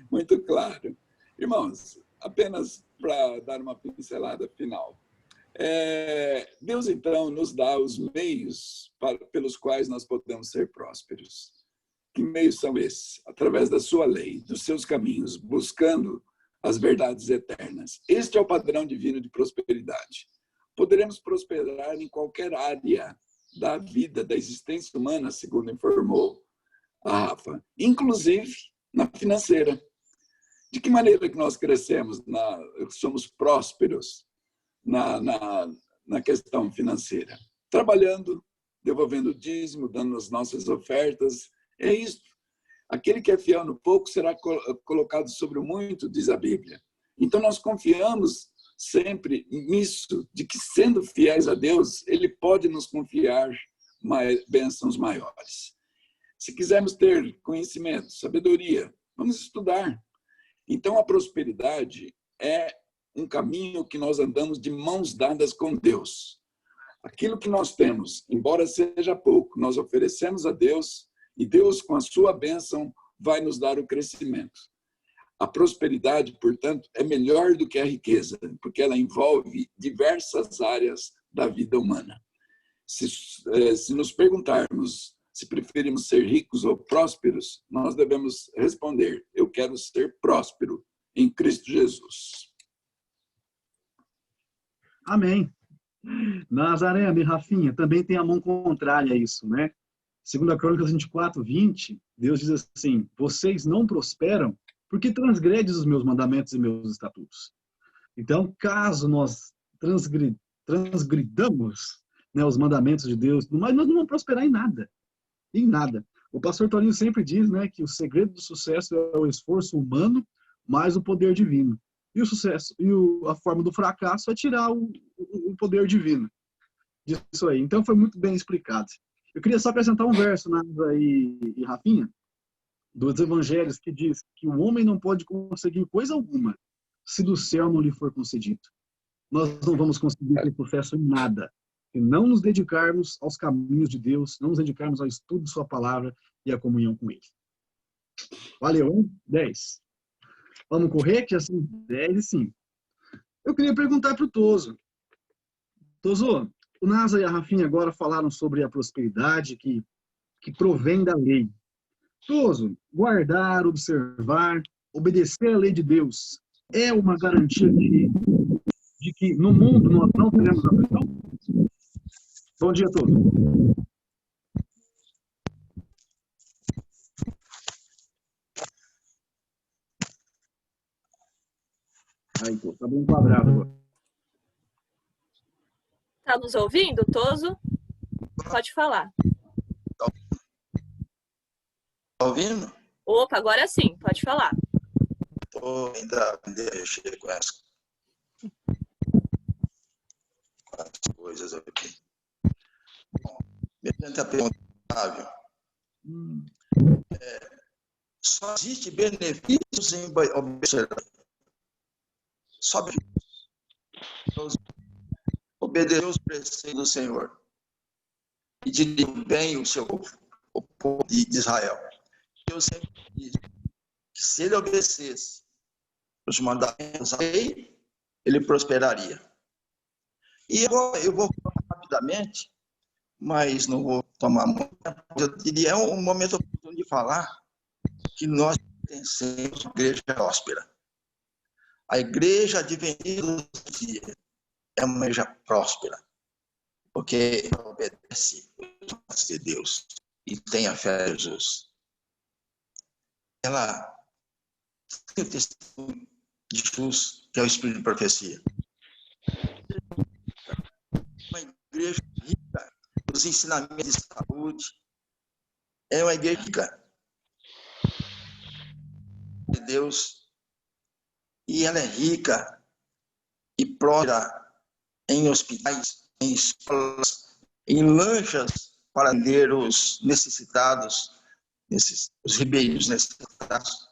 muito claro. Irmãos, apenas para dar uma pincelada final. Deus, então, nos dá os meios pelos quais nós podemos ser prósperos. Que meios são esses? Através da sua lei, dos seus caminhos, buscando as verdades eternas. Este é o padrão divino de prosperidade. Poderemos prosperar em qualquer área da vida, da existência humana, segundo informou a Rafa, inclusive na financeira. De que maneira que nós crescemos, somos prósperos na questão financeira? Trabalhando, devolvendo dízimo, dando as nossas ofertas. É isso. Aquele que é fiel no pouco será colocado sobre o muito, diz a Bíblia. Então, nós confiamos sempre nisso, de que, sendo fiéis a Deus, Ele pode nos confiar bênçãos maiores. Se quisermos ter conhecimento, sabedoria, vamos estudar. Então, a prosperidade é um caminho que nós andamos de mãos dadas com Deus. Aquilo que nós temos, embora seja pouco, nós oferecemos a Deus e Deus, com a sua bênção, vai nos dar o crescimento. A prosperidade, portanto, é melhor do que a riqueza, porque ela envolve diversas áreas da vida humana. Se nos perguntarmos se preferimos ser ricos ou prósperos, nós devemos responder: eu quero ser próspero em Cristo Jesus. Amém. Nazaré e Rafinha também tem a mão contrária a isso, né? Segundo a Crônicas 24, 20, Deus diz assim: vocês não prosperam porque transgredes os meus mandamentos e meus estatutos. Então, caso nós transgridamos, né, os mandamentos de Deus, mas nós não vamos prosperar em nada. Em nada. O pastor Toninho sempre diz, né, que o segredo do sucesso é o esforço humano mais o poder divino. E o sucesso, a forma do fracasso é tirar o poder divino disso aí. Então, foi muito bem explicado. Eu queria só apresentar um verso, Nasa e Rafinha, dos evangelhos, que diz que o homem não pode conseguir coisa alguma se do céu não lhe for concedido. Nós não vamos conseguir ter sucesso em nada se não nos dedicarmos aos caminhos de Deus, não nos dedicarmos ao estudo de sua palavra e à comunhão com Ele. Valeu, hein? 10. Vamos correr, que assim, 10 e 5. Eu queria perguntar para o Toso. Toso, o Nasa e a Rafinha agora falaram sobre a prosperidade que provém da lei. Toso, guardar, observar, obedecer à lei de Deus é uma garantia de que no mundo nós não teremos aflição? Bom dia a todos. Aí, pô, tá bem quadrado agora. Tá nos ouvindo, Toso? Pode falar. Tá ouvindo? Opa, agora sim, pode falar. Estou ainda mexendo com as coisas aqui. Bom, mediante a pergunta, Flávio, só existe benefícios em obedecer. Só obedecer os preceitos do Senhor e dirigir bem o povo de Israel. Eu sempre disse que se ele obedecesse os mandamentos da lei, ele prosperaria. E eu vou falar rapidamente, mas não vou tomar muito tempo. Eu diria, é um momento oportuno de falar que nós pertencemos à igreja próspera. A igreja adventista é uma igreja próspera, porque obedece aos de Deus e tem a fé em Jesus. Ela tem o testemunho de Jesus, que é o Espírito de profecia. Uma igreja rica nos ensinamentos de saúde. É uma igreja rica de Deus. E ela é rica e próspera em hospitais, em escolas, em lanchas para atender os necessitados, os ribeirinhos necessitados.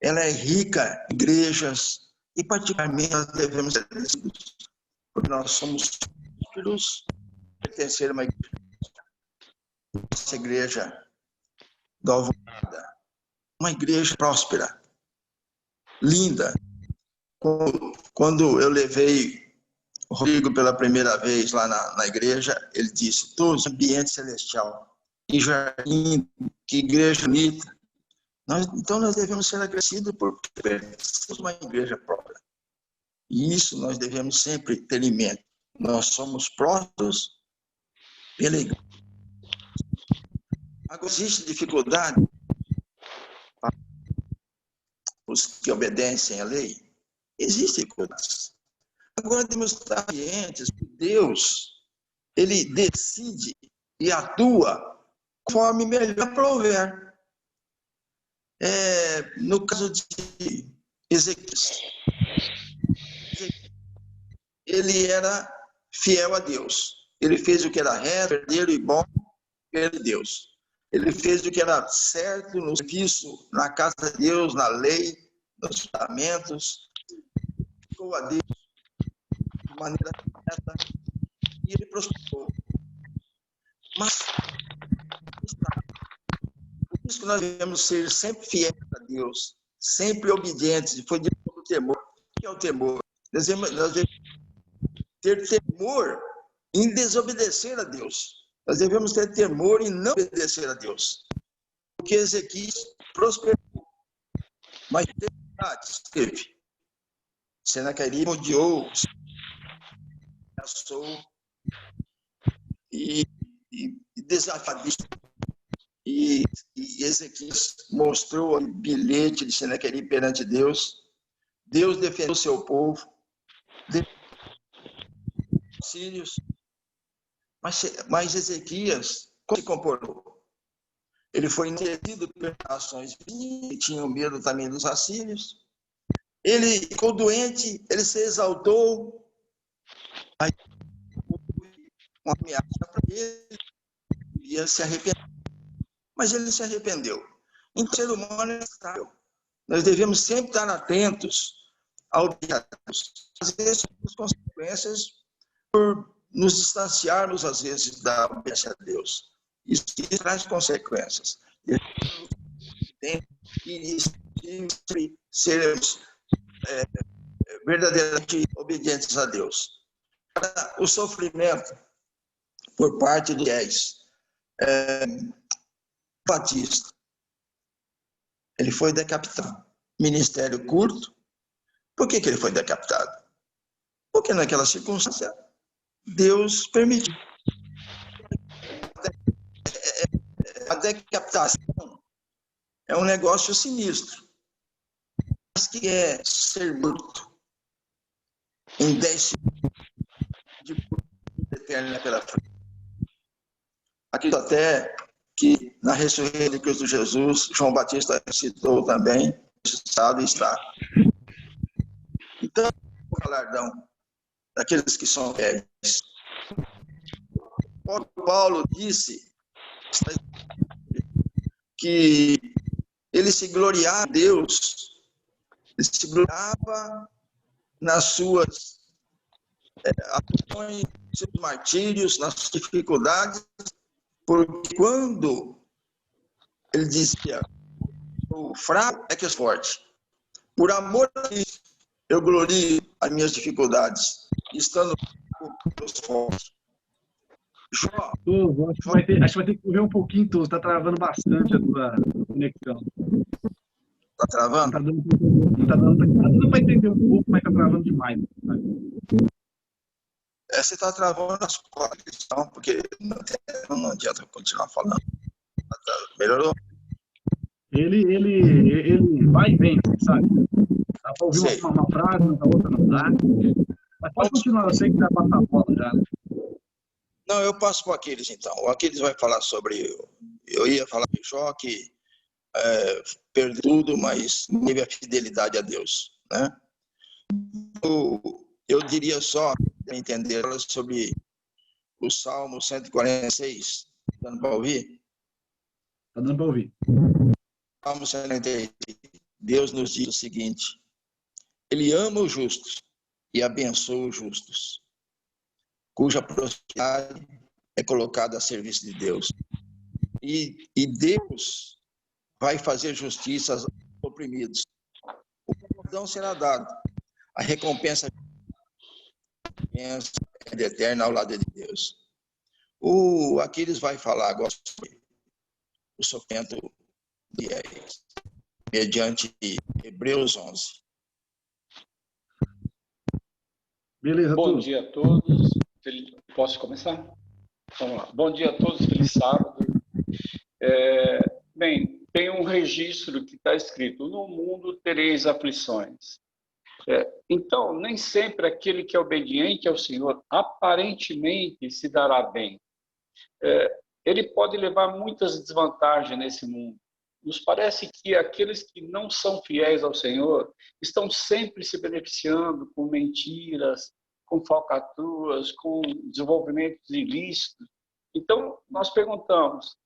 Ela é rica em igrejas e, particularmente, nós devemos ser agradecidos, porque nós somos filhos de pertencer a uma igreja. Nossa igreja da Alvorada, uma igreja próspera, linda. Quando eu levei o Rodrigo pela primeira vez lá na igreja, ele disse: todos ambiente celestial, que jardim, que igreja bonita. Então nós devemos ser agradecidos por pertencermos a uma igreja própria. E isso nós devemos sempre ter em mente. Nós somos prósperos pela igreja. Agora, existe dificuldade para os que obedecem à lei? Existem dificuldades. Agora, temos que estar cientes que Deus, ele decide e atua conforme melhor prover. No caso de Ezequias, ele era fiel a Deus. Ele fez o que era reto, verdadeiro e bom perante Deus. Ele fez o que era certo no serviço, na casa de Deus, na lei, nos fundamentos. Ficou a Deus de maneira correta e ele prosperou. Mas, por isso que nós devemos ser sempre fiéis a Deus, sempre obedientes. Foi dito sobre o temor. O que é o temor? Nós devemos ter temor em desobedecer a Deus. Nós devemos ter temor em não obedecer a Deus. Porque Ezequias prosperou, mas teve. Senaquerib odiou, ameaçou e desafiou. E Ezequias mostrou o bilhete de Senaquerib perante Deus. Deus defendeu o seu povo. Sírios. Mas Ezequias, como se comportou? Ele foi interrompido por nações que tinham medo também dos assírios. Ele ficou doente, ele se exaltou. Aí, uma ameaça para ele, ia se arrepender. Mas ele se arrependeu. Então, o ser humano é estável. Nós devemos sempre estar atentos ao Deus. Às vezes, as consequências por nos distanciarmos, às vezes, da obediência a Deus. Isso traz consequências. E sempre seremos verdadeiramente obedientes a Deus. O sofrimento por parte dos fiéis. Batista. Ele foi decapitado. Ministério curto. Por que ele foi decapitado? Porque naquela circunstância Deus permitiu. A decapitação é um negócio sinistro. Mas que é ser morto em 10 segundos de eterna pela frente. Acredito até que na ressurreição de Cristo Jesus, João Batista citou também, ressuscitado está. Então, o galardão daqueles que são fiéis. Paulo disse que ele se gloriava em Deus, ele se gloriava nas suas ações, seus martírios, nas suas dificuldades, porque quando ele dizia, o fraco é que é forte. Por amor a Cristo, eu glorio as minhas dificuldades, estando com os fortes. Jó, acho que vai ter que correr um pouquinho, Tô. Está travando bastante a tua conexão. Está travando? Não está dando para entender um pouco, mas está travando demais. Você está travando as conexões, porque não adianta continuar falando. Melhorou? Ele vai e vem, sabe? Dá para ouvir uma frase, a outra não dá. Mas pode continuar, eu sei que vai passar a bola já. Não, eu passo para o Aquiles, então. O Aquiles vai falar sobre... Eu ia falar de Jó, que perdeu tudo, mas teve a fidelidade a Deus, né? Eu diria só entender sobre o Salmo 146. Está dando para ouvir? Está dando para ouvir. Salmo 146. Deus nos diz o seguinte: Ele ama os justos e abençoa os justos, cuja prosperidade é colocada a serviço de Deus. E Deus vai fazer justiça aos oprimidos. O perdão será dado. A recompensa é eterna ao lado de Deus. O Aquiles vai falar agora sobre o sofrimento de Reis, mediante Hebreus 11. Beleza, Bom dia a todos. Posso começar? Vamos lá. Bom dia a todos, feliz sábado. Bem, tem um registro que está escrito: no mundo tereis aflições. Então, nem sempre aquele que é obediente ao Senhor aparentemente se dará bem. Ele pode levar muitas desvantagens nesse mundo. Nos parece que aqueles que não são fiéis ao Senhor estão sempre se beneficiando com mentiras, com falcatruas, com desenvolvimentos ilícitos. Então, nós perguntamos: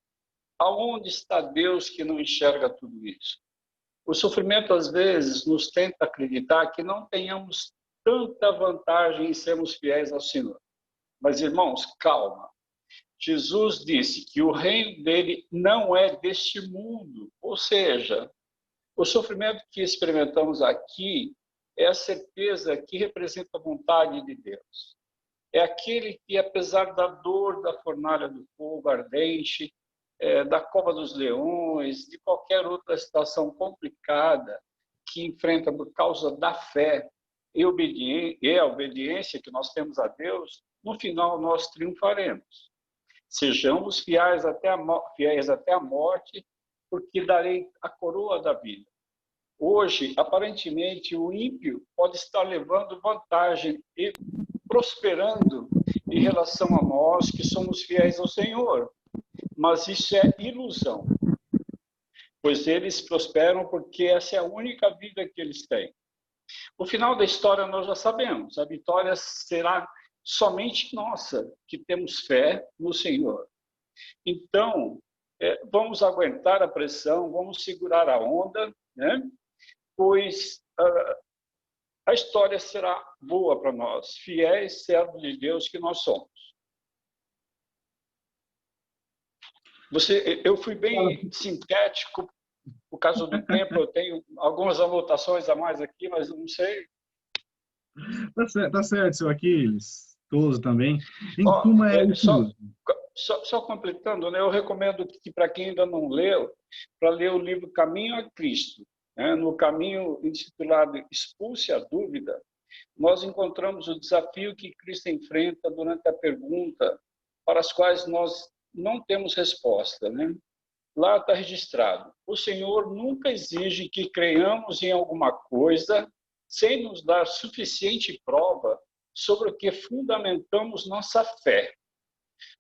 aonde está Deus que não enxerga tudo isso? O sofrimento, às vezes, nos tenta acreditar que não tenhamos tanta vantagem em sermos fiéis ao Senhor. Mas, irmãos, calma. Jesus disse que o reino dele não é deste mundo. Ou seja, o sofrimento que experimentamos aqui é a certeza que representa a vontade de Deus. É aquele que, apesar da dor da fornalha do fogo ardente, da cova dos leões, de qualquer outra situação complicada que enfrenta por causa da fé e a obediência que nós temos a Deus, no final nós triunfaremos. Sejamos fiéis até a morte, porque darei a coroa da vida. Hoje, aparentemente, o ímpio pode estar levando vantagem e prosperando em relação a nós que somos fiéis ao Senhor. Mas isso é ilusão, pois eles prosperam porque essa é a única vida que eles têm. O final da história nós já sabemos: a vitória será somente nossa, que temos fé no Senhor. Então, vamos aguentar a pressão, vamos segurar a onda, né? Pois a história será boa para nós, fiéis servos de Deus que nós somos. Eu fui bem sintético por causa do tempo. Eu tenho algumas anotações a mais aqui, mas não sei. Tá certo, seu Aquiles. Todos também. Em suma, só completando, né, eu recomendo que, para quem ainda não leu, para ler o livro Caminho a Cristo. Né, no caminho intitulado Expulse a Dúvida, nós encontramos o desafio que Cristo enfrenta durante a pergunta para as quais nós não temos resposta, né? Lá está registrado: o Senhor nunca exige que creiamos em alguma coisa sem nos dar suficiente prova sobre o que fundamentamos nossa fé.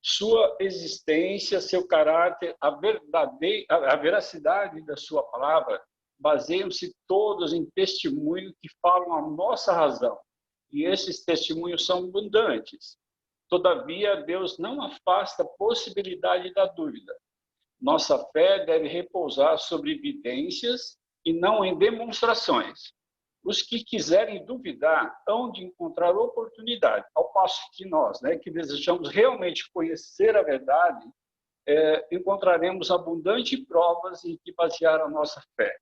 Sua existência, seu caráter, a veracidade da sua palavra baseiam-se todos em testemunhos que falam a nossa razão. E esses testemunhos são abundantes. Todavia, Deus não afasta a possibilidade da dúvida. Nossa fé deve repousar sobre evidências e não em demonstrações. Os que quiserem duvidar hão de encontrar oportunidade, ao passo que nós, né, que desejamos realmente conhecer a verdade, encontraremos abundantes provas em que basear a nossa fé.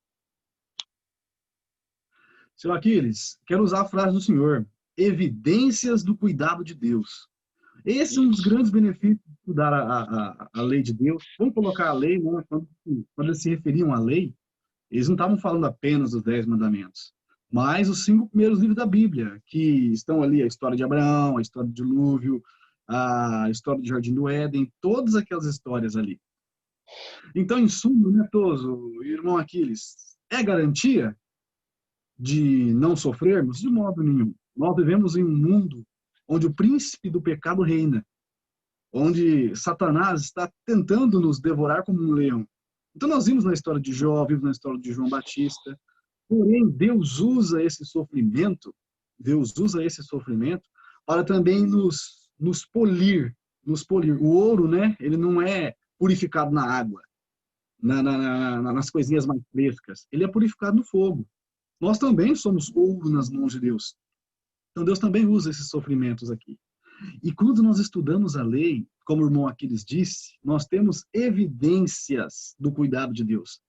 Seu Aquiles, quero usar a frase do senhor: evidências do cuidado de Deus. Esse é um dos grandes benefícios de estudar a lei de Deus. Vamos colocar a lei, né? Quando eles se referiam à lei, eles não estavam falando apenas dos 10 mandamentos, mas os 5 primeiros livros da Bíblia, que estão ali: a história de Abraão, a história do dilúvio, a história do Jardim do Éden, todas aquelas histórias ali. Então, em suma, né, Toso, irmão Aquiles, é garantia de não sofrermos? De modo nenhum. Nós vivemos em um mundo onde o príncipe do pecado reina, onde Satanás está tentando nos devorar como um leão. Então nós vimos na história de Jó, vimos na história de João Batista, porém Deus usa esse sofrimento para também nos polir. O ouro, né, ele não é purificado na água, nas coisinhas mais frescas. Ele é purificado no fogo. Nós também somos ouro nas mãos de Deus. Então, Deus também usa esses sofrimentos aqui. E quando nós estudamos a lei, como o irmão Aquiles disse, nós temos evidências do cuidado de Deus.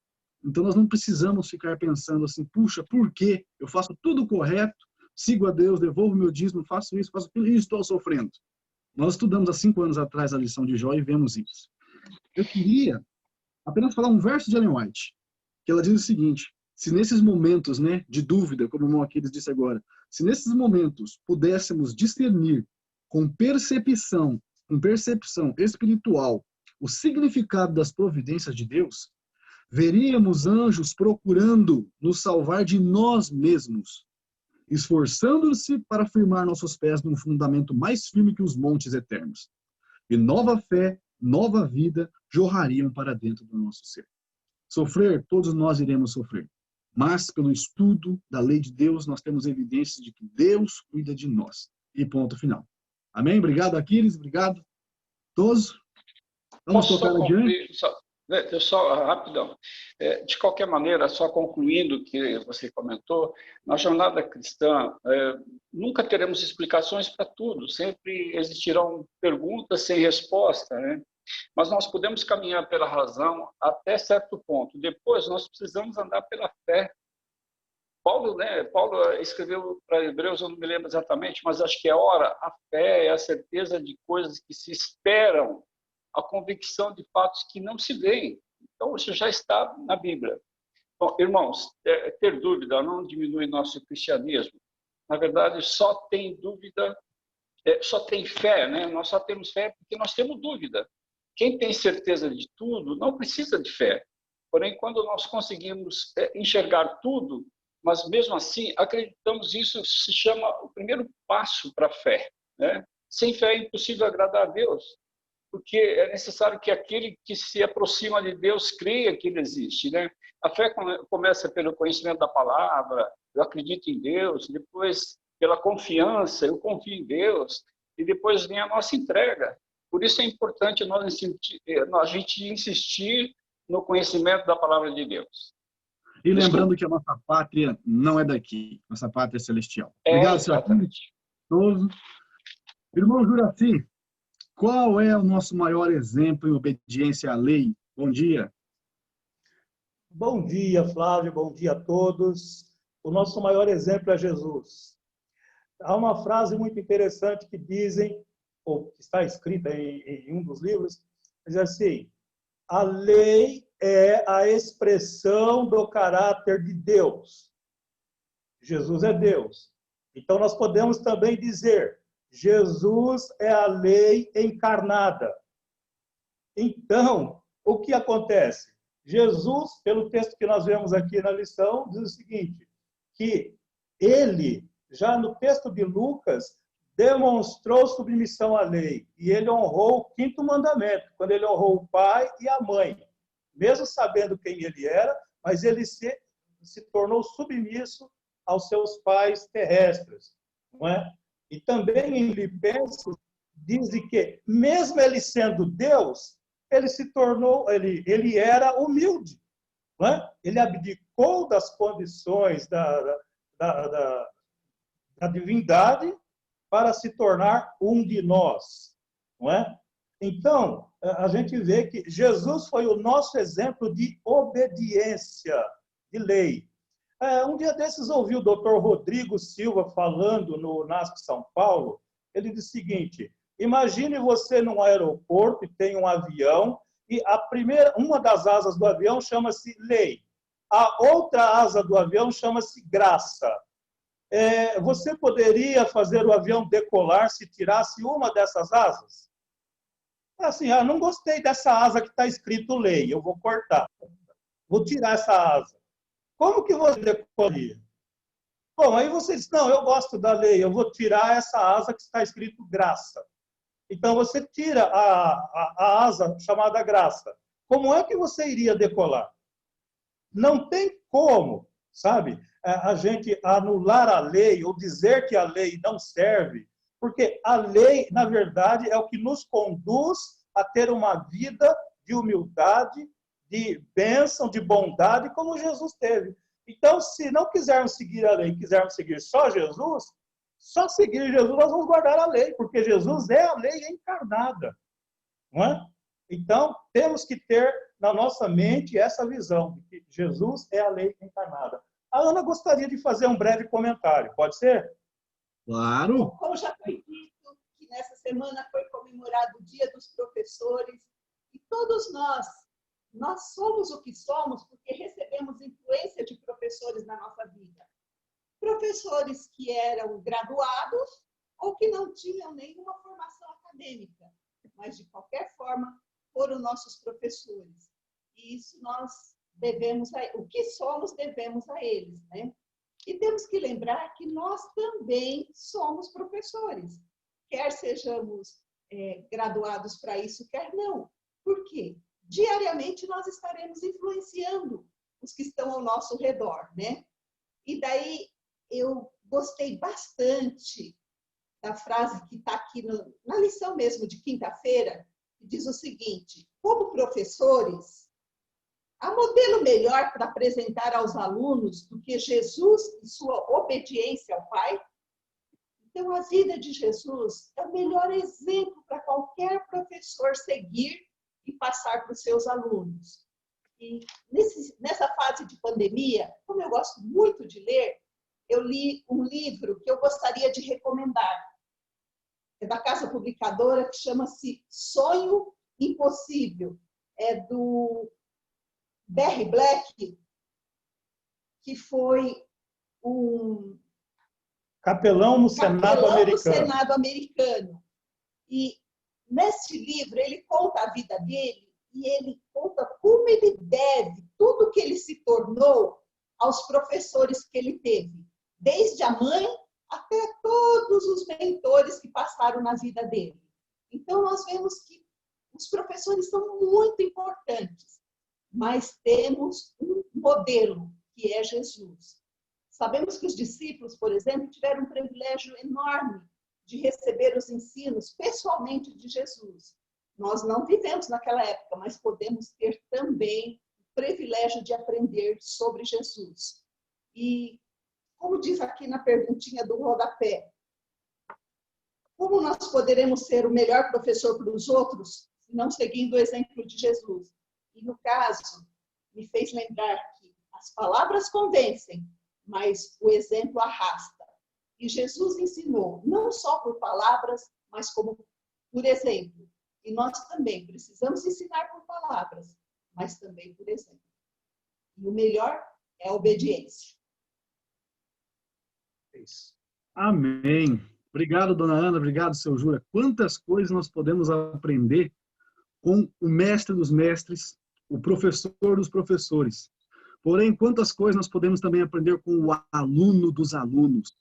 Então, nós não precisamos ficar pensando assim, puxa, por quê? Eu faço tudo correto, sigo a Deus, devolvo meu dízimo, faço isso, faço aquilo e estou sofrendo. Nós estudamos há 5 anos atrás a lição de Jó e vemos isso. Eu queria apenas falar um verso de Ellen White, que ela diz o seguinte: se nesses momentos, né, de dúvida, como o irmão Aquiles disse agora, se nesses momentos pudéssemos discernir com percepção espiritual o significado das providências de Deus, veríamos anjos procurando nos salvar de nós mesmos, esforçando-se para firmar nossos pés num fundamento mais firme que os montes eternos. E nova fé, nova vida jorrariam para dentro do nosso ser. Sofrer, todos nós iremos sofrer. Mas, pelo estudo da lei de Deus, nós temos evidências de que Deus cuida de nós. E ponto final. Amém? Obrigado, Aquiles. Obrigado. Todos. Vamos tocar adiante. Só rapidão. De qualquer maneira, só concluindo o que você comentou, na jornada cristã, nunca teremos explicações para tudo. Sempre existirão perguntas sem resposta, né? Mas nós podemos caminhar pela razão até certo ponto. Depois, nós precisamos andar pela fé. Paulo escreveu para Hebreus, eu não me lembro exatamente, mas acho que a fé é a certeza de coisas que se esperam, a convicção de fatos que não se veem. Então, isso já está na Bíblia. Bom, irmãos, ter dúvida não diminui nosso cristianismo. Na verdade, só tem dúvida, só tem fé, né? Nós só temos fé porque nós temos dúvida. Quem tem certeza de tudo não precisa de fé. Porém, quando nós conseguimos enxergar tudo, mas mesmo assim acreditamos, isso se chama o primeiro passo para a fé, né? Sem fé é impossível agradar a Deus, porque é necessário que aquele que se aproxima de Deus creia que Ele existe, né? A fé começa pelo conhecimento da palavra, eu acredito em Deus, depois pela confiança, eu confio em Deus, e depois vem a nossa entrega. Por isso é importante a gente insistir no conhecimento da palavra de Deus. E lembrando que a nossa pátria não é daqui, nossa pátria é celestial. Obrigado, senhor. Irmão Juraci, qual é o nosso maior exemplo em obediência à lei? Bom dia. Bom dia, Flávio. Bom dia a todos. O nosso maior exemplo é Jesus. Há uma frase muito interessante que dizem, ou que está escrita em um dos livros, diz assim: a lei é a expressão do caráter de Deus. Jesus é Deus. Então, nós podemos também dizer, Jesus é a lei encarnada. Então, o que acontece? Jesus, pelo texto que nós vemos aqui na lição, diz o seguinte, que ele, já no texto de Lucas, demonstrou submissão à lei. E ele honrou o 5º mandamento, quando ele honrou o pai e a mãe. Mesmo sabendo quem ele era, mas ele se tornou submisso aos seus pais terrestres. Não é? E também em Filipenses diz que, mesmo ele sendo Deus, ele se tornou, ele era humilde. Não é? Ele abdicou das condições da divindade para se tornar um de nós. Não é? Então, a gente vê que Jesus foi o nosso exemplo de obediência, de lei. Um dia desses ouvi o Dr. Rodrigo Silva falando no NASP São Paulo. Ele disse o seguinte, imagine você num aeroporto e tem um avião e uma das asas do avião chama-se lei. A outra asa do avião chama-se graça. Você poderia fazer o avião decolar se tirasse uma dessas asas? Assim, não gostei dessa asa que está escrito lei, eu vou cortar. Vou tirar essa asa. Como que você decolaria? Bom, aí você diz, não, eu gosto da lei, eu vou tirar essa asa que está escrito graça. Então, você tira a asa chamada graça. Como é que você iria decolar? Não tem como, sabe, a gente anular a lei ou dizer que a lei não serve Porque a lei, na verdade, é o que nos conduz a ter uma vida de humildade, de bênção, de bondade, como Jesus teve. Então, se não quisermos seguir a lei, quisermos seguir só Jesus, só seguir Jesus nós vamos guardar a lei, porque Jesus é a lei encarnada. Não é? Então, temos que ter na nossa mente essa visão de que Jesus é a lei encarnada. A Ana gostaria de fazer um breve comentário, pode ser? Claro. Como já foi dito, que nessa semana foi comemorado o Dia dos Professores, e todos nós somos o que somos porque recebemos influência de professores na nossa vida. Professores que eram graduados ou que não tinham nenhuma formação acadêmica, mas de qualquer forma foram nossos professores. E isso nós devemos, o que somos devemos a eles, né? E temos que lembrar que nós também somos professores, quer sejamos graduados para isso, quer não. Por quê? Diariamente nós estaremos influenciando os que estão ao nosso redor, né? E daí eu gostei bastante da frase que está aqui na lição mesmo de quinta-feira, que diz o seguinte: como professores, há modelo melhor para apresentar aos alunos do que Jesus e sua obediência ao Pai? Então, a vida de Jesus é o melhor exemplo para qualquer professor seguir e passar para os seus alunos. E nessa fase de pandemia, como eu gosto muito de ler, eu li um livro que eu gostaria de recomendar. É da Casa Publicadora, que chama-se Sonho Impossível. É do Barry Black, que foi um capelão no Senado americano. E nesse livro ele conta a vida dele e ele conta como ele deve tudo que ele se tornou aos professores que ele teve, desde a mãe até todos os mentores que passaram na vida dele. Então nós vemos que os professores são muito importantes, mas temos um modelo, que é Jesus. Sabemos que os discípulos, por exemplo, tiveram um privilégio enorme de receber os ensinos pessoalmente de Jesus. Nós não vivemos naquela época, mas podemos ter também o privilégio de aprender sobre Jesus. E, como diz aqui na perguntinha do rodapé, como nós poderemos ser o melhor professor para os outros, se não seguindo o exemplo de Jesus? E, no caso, me fez lembrar que as palavras convencem, mas o exemplo arrasta. E Jesus ensinou, não só por palavras, mas como por exemplo. E nós também precisamos ensinar por palavras, mas também por exemplo. E o melhor é a obediência. Amém. Obrigado, dona Ana. Obrigado, seu Jura. Quantas coisas nós podemos aprender com o mestre dos mestres, o professor dos professores. Porém, quantas coisas nós podemos também aprender com o aluno dos alunos.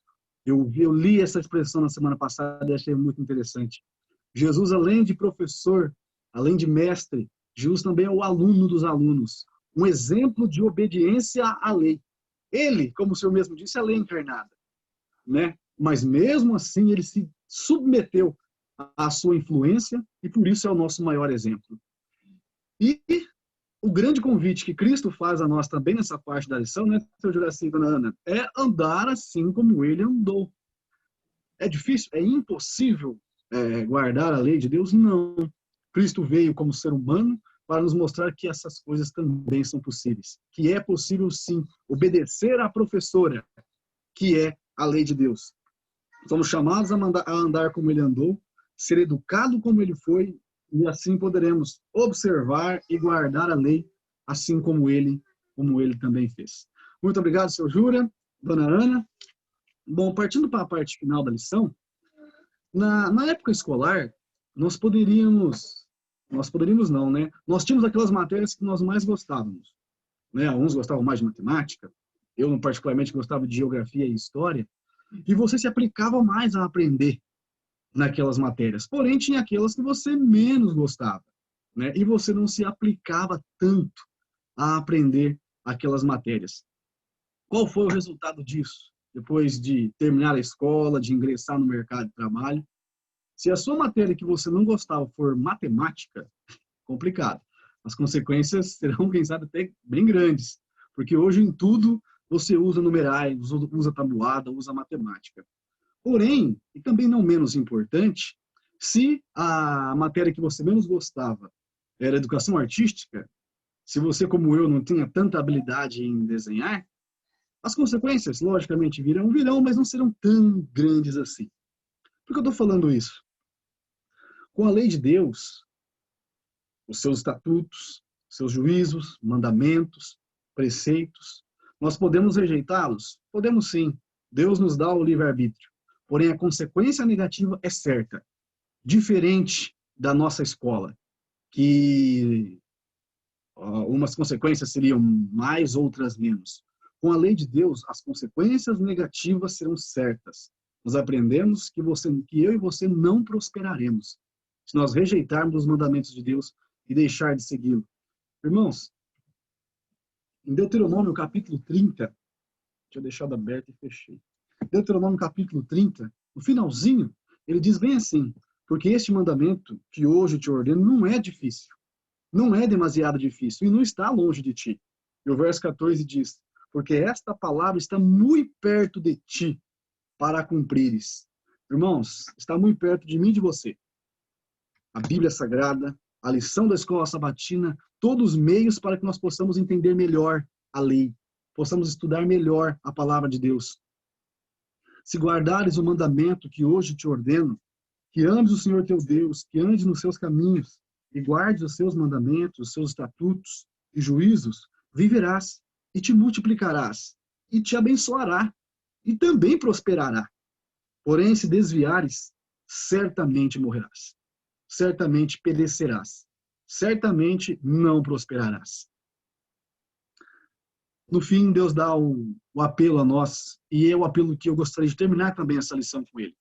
Eu li essa expressão na semana passada e achei muito interessante. Jesus, além de professor, além de mestre, Jesus também é o aluno dos alunos. Um exemplo de obediência à lei. Ele, como o senhor mesmo disse, é a lei encarnada, né? Mas mesmo assim, ele se submeteu à sua influência e por isso é o nosso maior exemplo. E o grande convite que Cristo faz a nós também nessa parte da lição, né, seu Juraci e dona Ana, é andar assim como ele andou. É difícil? É impossível guardar a lei de Deus? Não. Cristo veio como ser humano para nos mostrar que essas coisas também são possíveis. Que é possível, sim, obedecer à professora, que é a lei de Deus. Somos chamados a andar como ele andou, ser educado como ele foi, e assim poderemos observar e guardar a lei, assim como ele também fez. Muito obrigado, seu Jura, dona Ana. Bom, partindo para a parte final da lição, na época escolar, nós poderíamos não, né? Nós tínhamos aquelas matérias que nós mais gostávamos, né? Alguns gostavam mais de matemática, eu particularmente gostava de geografia e história, e você se aplicava mais a aprender naquelas matérias. Porém, tinha aquelas que você menos gostava, né? E você não se aplicava tanto a aprender aquelas matérias. Qual foi o resultado disso? depois de terminar a escola, de ingressar no mercado de trabalho. Se a sua matéria que você não gostava for matemática, complicado. As consequências serão, quem sabe, até bem grandes, porque hoje em tudo você usa numerais, usa tabuada, usa matemática. Porém, e também não menos importante, se a matéria que você menos gostava era educação artística, se você, como eu, não tinha tanta habilidade em desenhar, as consequências, logicamente, virão, mas não serão tão grandes assim. Por que eu estou falando isso? Com a lei de Deus, os seus estatutos, seus juízos, mandamentos, preceitos, nós podemos rejeitá-los? Podemos sim. Deus nos dá o livre-arbítrio. Porém, a consequência negativa é certa. Diferente da nossa escola, que umas consequências seriam mais, outras menos. Com a lei de Deus, as consequências negativas serão certas. Nós aprendemos que eu e você não prosperaremos se nós rejeitarmos os mandamentos de Deus e deixar de segui-lo. Irmãos, em Deuteronômio capítulo 30, tinha deixado aberto e fechei. Deuteronômio capítulo 30, no finalzinho, ele diz bem assim: porque este mandamento que hoje te ordeno não é difícil, não é demasiado difícil e não está longe de ti. E o verso 14 diz: porque esta palavra está muito perto de ti para cumprires. Irmãos, está muito perto de mim e de você. A Bíblia Sagrada, a lição da escola sabatina, todos os meios para que nós possamos entender melhor a lei, possamos estudar melhor a palavra de Deus. Se guardares o mandamento que hoje te ordeno, que ames o Senhor teu Deus, que andes nos seus caminhos e guardes os seus mandamentos, os seus estatutos e juízos, viverás e te multiplicarás e te abençoará e também prosperará. Porém, se desviares, certamente morrerás, certamente perecerás, certamente não prosperarás. No fim, Deus dá o apelo a nós, e é o apelo que eu gostaria de terminar também essa lição com ele.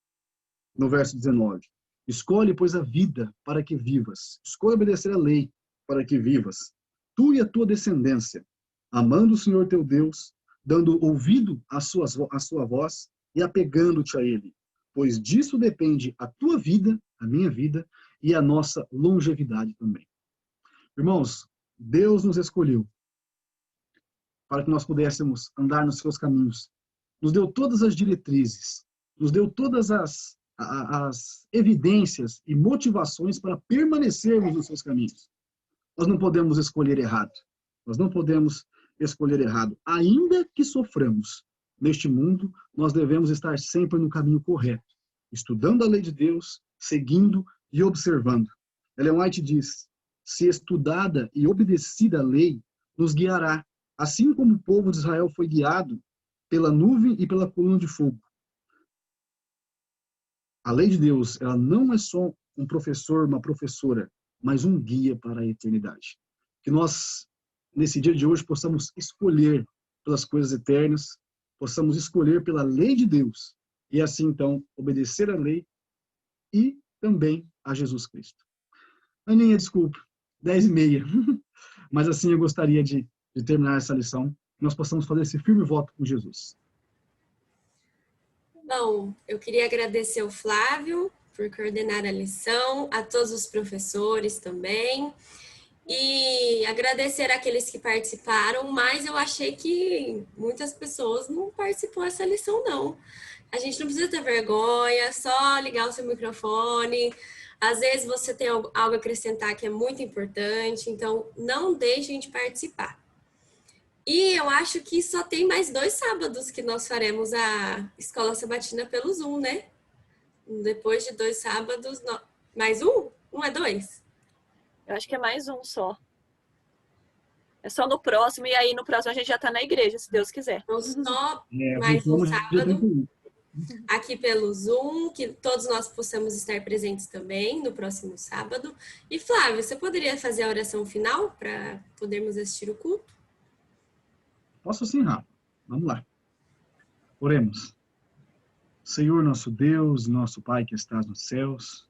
No verso 19. Escolhe, pois, a vida para que vivas. Escolhe obedecer a lei para que vivas. Tu e a tua descendência, amando o Senhor teu Deus, dando ouvido à sua voz e apegando-te a ele. Pois disso depende a tua vida, a minha vida e a nossa longevidade também. Irmãos, Deus nos escolheu para que nós pudéssemos andar nos seus caminhos. Nos deu todas as diretrizes, nos deu todas as evidências e motivações para permanecermos nos seus caminhos. Nós não podemos escolher errado. Nós não podemos escolher errado. Ainda que soframos neste mundo, nós devemos estar sempre no caminho correto, estudando a lei de Deus, seguindo e observando. Ellen White diz: se estudada e obedecida a lei, nos guiará, assim como o povo de Israel foi guiado pela nuvem e pela coluna de fogo. A lei de Deus, ela não é só um professor, uma professora, mas um guia para a eternidade. Que nós, nesse dia de hoje, possamos escolher pelas coisas eternas, possamos escolher pela lei de Deus, e assim, então, obedecer a lei e também a Jesus Cristo. Aninha, desculpa, 10h30, mas assim eu gostaria de terminar essa lição, que nós possamos fazer esse firme voto com Jesus. Bom, eu queria agradecer ao Flávio por coordenar a lição, a todos os professores também, e agradecer àqueles que participaram, mas eu achei que muitas pessoas não participaram dessa lição, não. A gente não precisa ter vergonha, só ligar o seu microfone. Às vezes você tem algo a acrescentar que é muito importante, então não deixem de participar. E eu acho que só tem mais 2 sábados que nós faremos a Escola Sabatina pelo Zoom, né? Depois de 2 sábados, mais um? Um é 2? Eu acho que é mais um só. É só no próximo, e aí no próximo a gente já tá na igreja, se Deus quiser. Então só mais um sábado aqui pelo Zoom, que todos nós possamos estar presentes também no próximo sábado. E Flávio, você poderia fazer a oração final para podermos assistir o culto? Posso sim, Rafa. Vamos lá. Oremos. Senhor, nosso Deus, nosso Pai que estás nos céus,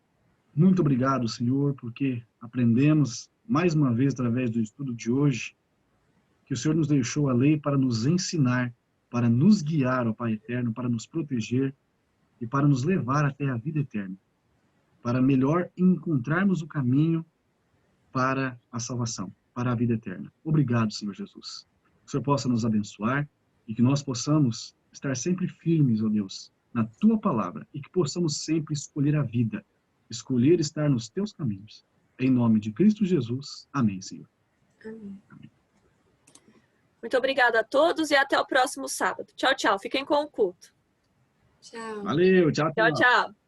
muito obrigado, Senhor, porque aprendemos mais uma vez através do estudo de hoje que o Senhor nos deixou a lei para nos ensinar, para nos guiar, ó Pai eterno, para nos proteger e para nos levar até a vida eterna, para melhor encontrarmos o caminho para a salvação, para a vida eterna. Obrigado, Senhor Jesus. Que o Senhor possa nos abençoar e que nós possamos estar sempre firmes, ó Deus, na Tua palavra e que possamos sempre escolher a vida, escolher estar nos Teus caminhos. Em nome de Cristo Jesus. Amém, Senhor. Amém. Muito obrigada a todos e até o próximo sábado. Tchau, tchau. Fiquem com o culto. Tchau. Valeu, tchau, Tchau, tchau.